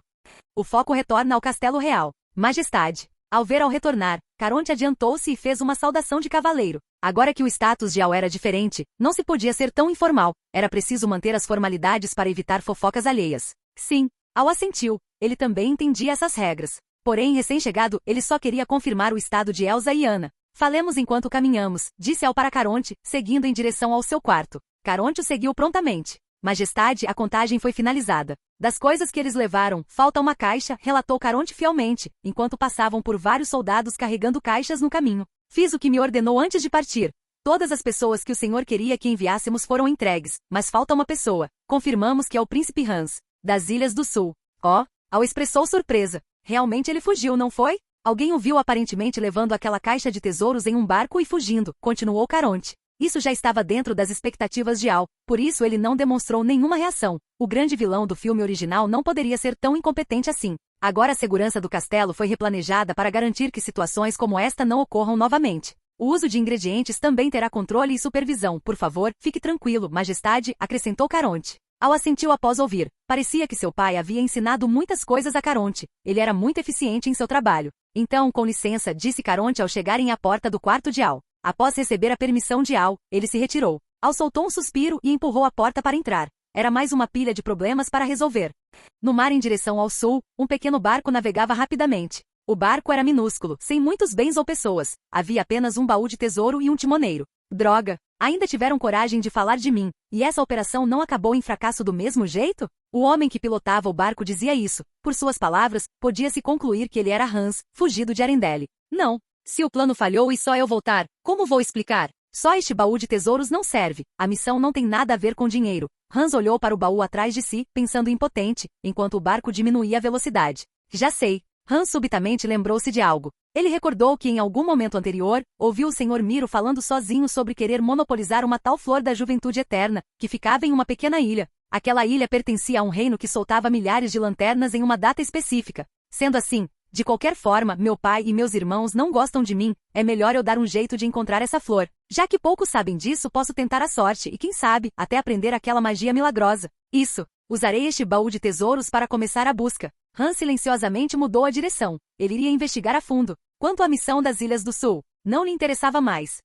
O foco retorna ao Castelo Real. Majestade. Ao ver Al retornar, Caronte adiantou-se e fez uma saudação de cavaleiro. Agora que o status de Al era diferente, não se podia ser tão informal, era preciso manter as formalidades para evitar fofocas alheias. Sim, Al assentiu, ele também entendia essas regras. Porém, recém-chegado, ele só queria confirmar o estado de Elsa e Ana. Falemos enquanto caminhamos, disse Al para Caronte, seguindo em direção ao seu quarto. Caronte o seguiu prontamente. Majestade, a contagem foi finalizada. Das coisas que eles levaram, falta uma caixa, relatou Caronte fielmente, enquanto passavam por vários soldados carregando caixas no caminho. Fiz o que me ordenou antes de partir. Todas as pessoas que o senhor queria que enviássemos foram entregues, mas falta uma pessoa. Confirmamos que é o príncipe Hans, das Ilhas do Sul. Al expressou surpresa. Realmente ele fugiu, não foi? Alguém o viu aparentemente levando aquela caixa de tesouros em um barco e fugindo, continuou Caronte. Isso já estava dentro das expectativas de Al, por isso ele não demonstrou nenhuma reação. O grande vilão do filme original não poderia ser tão incompetente assim. Agora a segurança do castelo foi replanejada para garantir que situações como esta não ocorram novamente. O uso de ingredientes também terá controle e supervisão. Por favor, fique tranquilo, Majestade, acrescentou Caronte. Al assentiu após ouvir. Parecia que seu pai havia ensinado muitas coisas a Caronte. Ele era muito eficiente em seu trabalho. Então, com licença, disse Caronte ao chegarem à porta do quarto de Al. Após receber a permissão de Al, ele se retirou. Al soltou um suspiro e empurrou a porta para entrar. Era mais uma pilha de problemas para resolver. No mar em direção ao sul, um pequeno barco navegava rapidamente. O barco era minúsculo, sem muitos bens ou pessoas. Havia apenas um baú de tesouro e um timoneiro. Droga! Ainda tiveram coragem de falar de mim, e essa operação não acabou em fracasso do mesmo jeito? O homem que pilotava o barco dizia isso. Por suas palavras, podia-se concluir que ele era Hans, fugido de Arendelle. Não. Se o plano falhou e só eu voltar, como vou explicar? Só este baú de tesouros não serve. A missão não tem nada a ver com dinheiro. Hans olhou para o baú atrás de si, pensando impotente, enquanto o barco diminuía a velocidade. Já sei. Hans subitamente lembrou-se de algo. Ele recordou que em algum momento anterior, ouviu o Sr. Miro falando sozinho sobre querer monopolizar uma tal flor da juventude eterna, que ficava em uma pequena ilha. Aquela ilha pertencia a um reino que soltava milhares de lanternas em uma data específica. Sendo assim, de qualquer forma, meu pai e meus irmãos não gostam de mim, é melhor eu dar um jeito de encontrar essa flor. Já que poucos sabem disso, posso tentar a sorte e quem sabe, até aprender aquela magia milagrosa. Isso. Usarei este baú de tesouros para começar a busca. Hans silenciosamente mudou a direção. Ele iria investigar a fundo. Quanto à missão das Ilhas do Sul, não lhe interessava mais.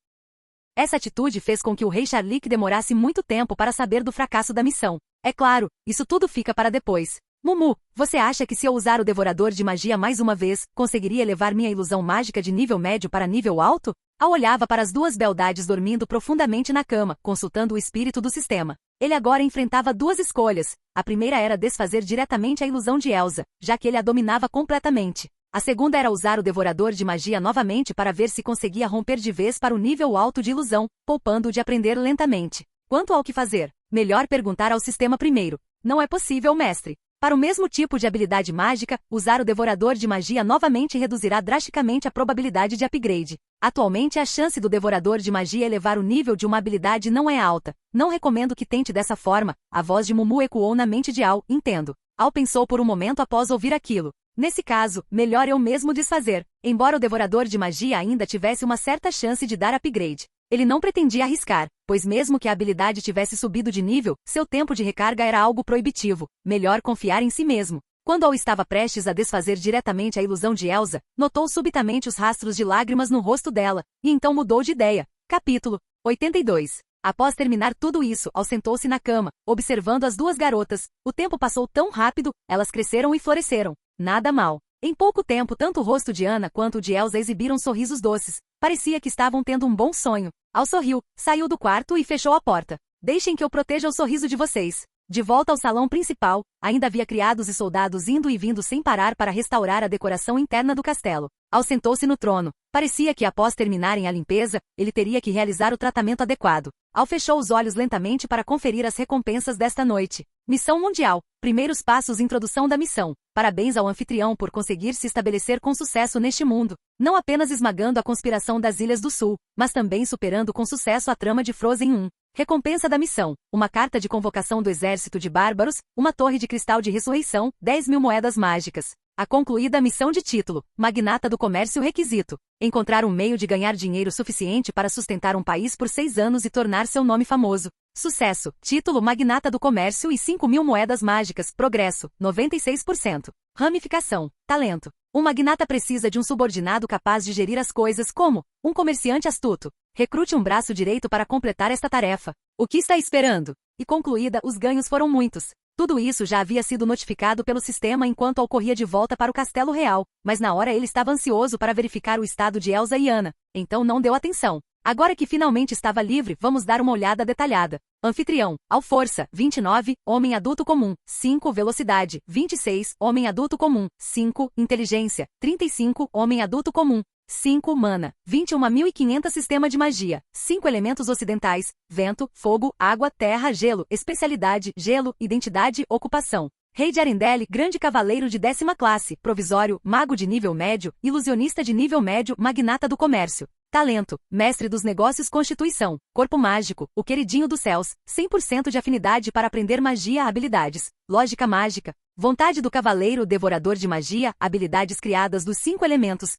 Essa atitude fez com que o rei Charlique demorasse muito tempo para saber do fracasso da missão. É claro, isso tudo fica para depois. Mumu, você acha que se eu usar o devorador de magia mais uma vez, conseguiria elevar minha ilusão mágica de nível médio para nível alto? Al olhava para as duas beldades dormindo profundamente na cama, consultando o espírito do sistema. Ele agora enfrentava duas escolhas. A primeira era desfazer diretamente a ilusão de Elsa, já que ele a dominava completamente. A segunda era usar o devorador de magia novamente para ver se conseguia romper de vez para o nível alto de ilusão, poupando-o de aprender lentamente. Quanto ao que fazer, melhor perguntar ao sistema primeiro. Não é possível, mestre. Para o mesmo tipo de habilidade mágica, usar o devorador de magia novamente reduzirá drasticamente a probabilidade de upgrade. Atualmente a chance do devorador de magia elevar o nível de uma habilidade não é alta. Não recomendo que tente dessa forma. A voz de Mumu ecoou na mente de Al. Entendo. Al pensou por um momento após ouvir aquilo. Nesse caso, melhor eu mesmo desfazer. Embora o devorador de magia ainda tivesse uma certa chance de dar upgrade, ele não pretendia arriscar, pois mesmo que a habilidade tivesse subido de nível, seu tempo de recarga era algo proibitivo. Melhor confiar em si mesmo. Quando Al estava prestes a desfazer diretamente a ilusão de Elsa, notou subitamente os rastros de lágrimas no rosto dela, e então mudou de ideia. Capítulo 82. Após terminar tudo isso, Al sentou-se na cama, observando as duas garotas. O tempo passou tão rápido, elas cresceram e floresceram. Nada mal. Em pouco tempo, tanto o rosto de Ana quanto o de Elsa exibiram sorrisos doces. Parecia que estavam tendo um bom sonho. Al sorriu, saiu do quarto e fechou a porta. Deixem que eu proteja o sorriso de vocês. De volta ao salão principal, ainda havia criados e soldados indo e vindo sem parar para restaurar a decoração interna do castelo. Al sentou-se no trono. Parecia que após terminarem a limpeza, ele teria que realizar o tratamento adequado. Al fechou os olhos lentamente para conferir as recompensas desta noite. Missão Mundial. Primeiros passos. Introdução da missão. Parabéns ao anfitrião por conseguir se estabelecer com sucesso neste mundo. Não apenas esmagando a conspiração das Ilhas do Sul, mas também superando com sucesso a trama de Frozen 1. Recompensa da missão. Uma carta de convocação do exército de bárbaros, uma torre de cristal de ressurreição, 10.000 moedas mágicas. A concluída missão de título. Magnata do comércio. Requisito. Encontrar um meio de ganhar dinheiro suficiente para sustentar um país por 6 anos e tornar seu nome famoso. Sucesso. Título. Magnata do comércio e 5.000 moedas mágicas. Progresso. 96%. Ramificação. Talento. Um magnata precisa de um subordinado capaz de gerir as coisas como um comerciante astuto. Recrute um braço direito para completar esta tarefa. O que está esperando? E concluída, os ganhos foram muitos. Tudo isso já havia sido notificado pelo sistema enquanto Al corria de volta para o Castelo Real, mas na hora ele estava ansioso para verificar o estado de Elsa e Ana, então não deu atenção. Agora que finalmente estava livre, vamos dar uma olhada detalhada. Anfitrião. Al força, 29, homem adulto comum, 5 velocidade, 26, homem adulto comum, 5 inteligência, 35, homem adulto comum, 5 mana, 21.500 sistema de magia, 5 elementos ocidentais, vento, fogo, água, terra, gelo, especialidade, gelo, identidade, ocupação. Rei de Arendelle, grande cavaleiro de 10ª classe, provisório, mago de nível médio, ilusionista de nível médio, magnata do comércio. Talento, mestre dos negócios. Constituição, corpo mágico, o queridinho dos céus, 100% de afinidade para aprender magia. Habilidades, lógica mágica, vontade do cavaleiro devorador de magia, habilidades criadas dos 5 elementos,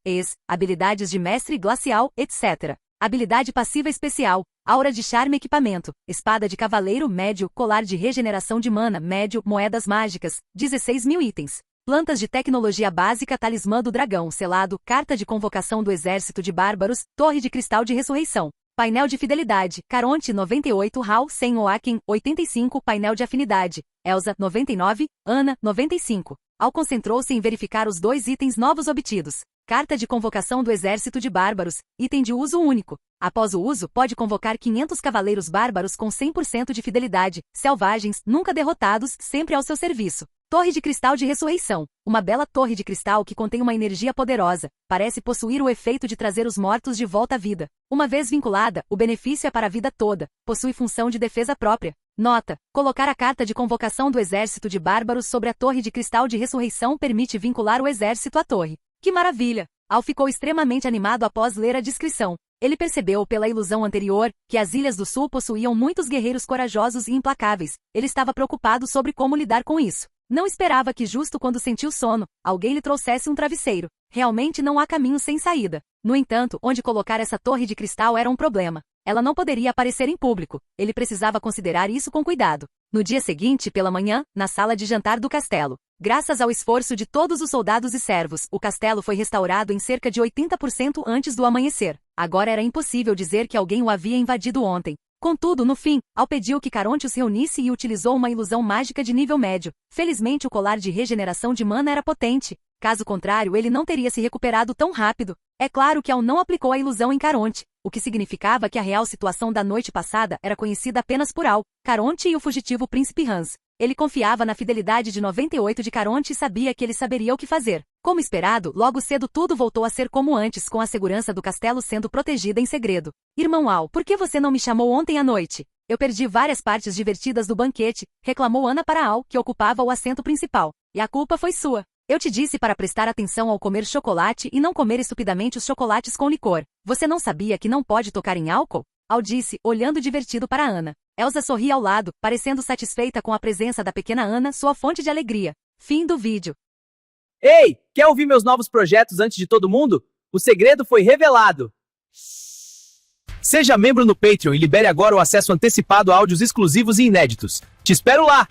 habilidades de mestre glacial, etc. Habilidade passiva especial, aura de charme. Equipamento, espada de cavaleiro médio, colar de regeneração de mana médio, moedas mágicas, 16.000 itens. Plantas de tecnologia básica. Talismã do dragão selado, carta de convocação do exército de bárbaros, torre de cristal de ressurreição. Painel de fidelidade, Caronte 98, Hal 100, Oaken 85, painel de afinidade, Elsa 99, Ana 95. Al concentrou-se em verificar os 2 itens novos obtidos. Carta de convocação do exército de bárbaros, item de uso único. Após o uso, pode convocar 500 cavaleiros bárbaros com 100% de fidelidade, selvagens, nunca derrotados, sempre ao seu serviço. Torre de cristal de ressurreição. Uma bela torre de cristal que contém uma energia poderosa. Parece possuir o efeito de trazer os mortos de volta à vida. Uma vez vinculada, o benefício é para a vida toda. Possui função de defesa própria. Nota: colocar a carta de convocação do exército de bárbaros sobre a torre de cristal de ressurreição permite vincular o exército à torre. Que maravilha! Al ficou extremamente animado após ler a descrição. Ele percebeu pela ilusão anterior que as Ilhas do Sul possuíam muitos guerreiros corajosos e implacáveis. Ele estava preocupado sobre como lidar com isso. Não esperava que justo quando sentiu sono, alguém lhe trouxesse um travesseiro. Realmente não há caminho sem saída. No entanto, onde colocar essa torre de cristal era um problema. Ela não poderia aparecer em público. Ele precisava considerar isso com cuidado. No dia seguinte, pela manhã, na sala de jantar do castelo. Graças ao esforço de todos os soldados e servos, o castelo foi restaurado em cerca de 80% antes do amanhecer. Agora era impossível dizer que alguém o havia invadido ontem. Contudo, no fim, Al pediu que Caronte os reunisse e utilizou uma ilusão mágica de nível médio. Felizmente o colar de regeneração de mana era potente. Caso contrário, ele não teria se recuperado tão rápido. É claro que Al não aplicou a ilusão em Caronte, o que significava que a real situação da noite passada era conhecida apenas por Al, Caronte e o fugitivo príncipe Hans. Ele confiava na fidelidade de 98 de Caronte e sabia que ele saberia o que fazer. Como esperado, logo cedo tudo voltou a ser como antes, com a segurança do castelo sendo protegida em segredo. Irmão Al, por que você não me chamou ontem à noite? Eu perdi várias partes divertidas do banquete, reclamou Ana para Al, que ocupava o assento principal. E a culpa foi sua. Eu te disse para prestar atenção ao comer chocolate e não comer estupidamente os chocolates com licor. Você não sabia que não pode tocar em álcool? Al disse, olhando divertido para Ana. Elsa sorria ao lado, parecendo satisfeita com a presença da pequena Ana, sua fonte de alegria. Fim do vídeo. Ei, quer ouvir meus novos projetos antes de todo mundo? O segredo foi revelado. Seja membro no Patreon e libere agora o acesso antecipado a áudios exclusivos e inéditos. Te espero lá!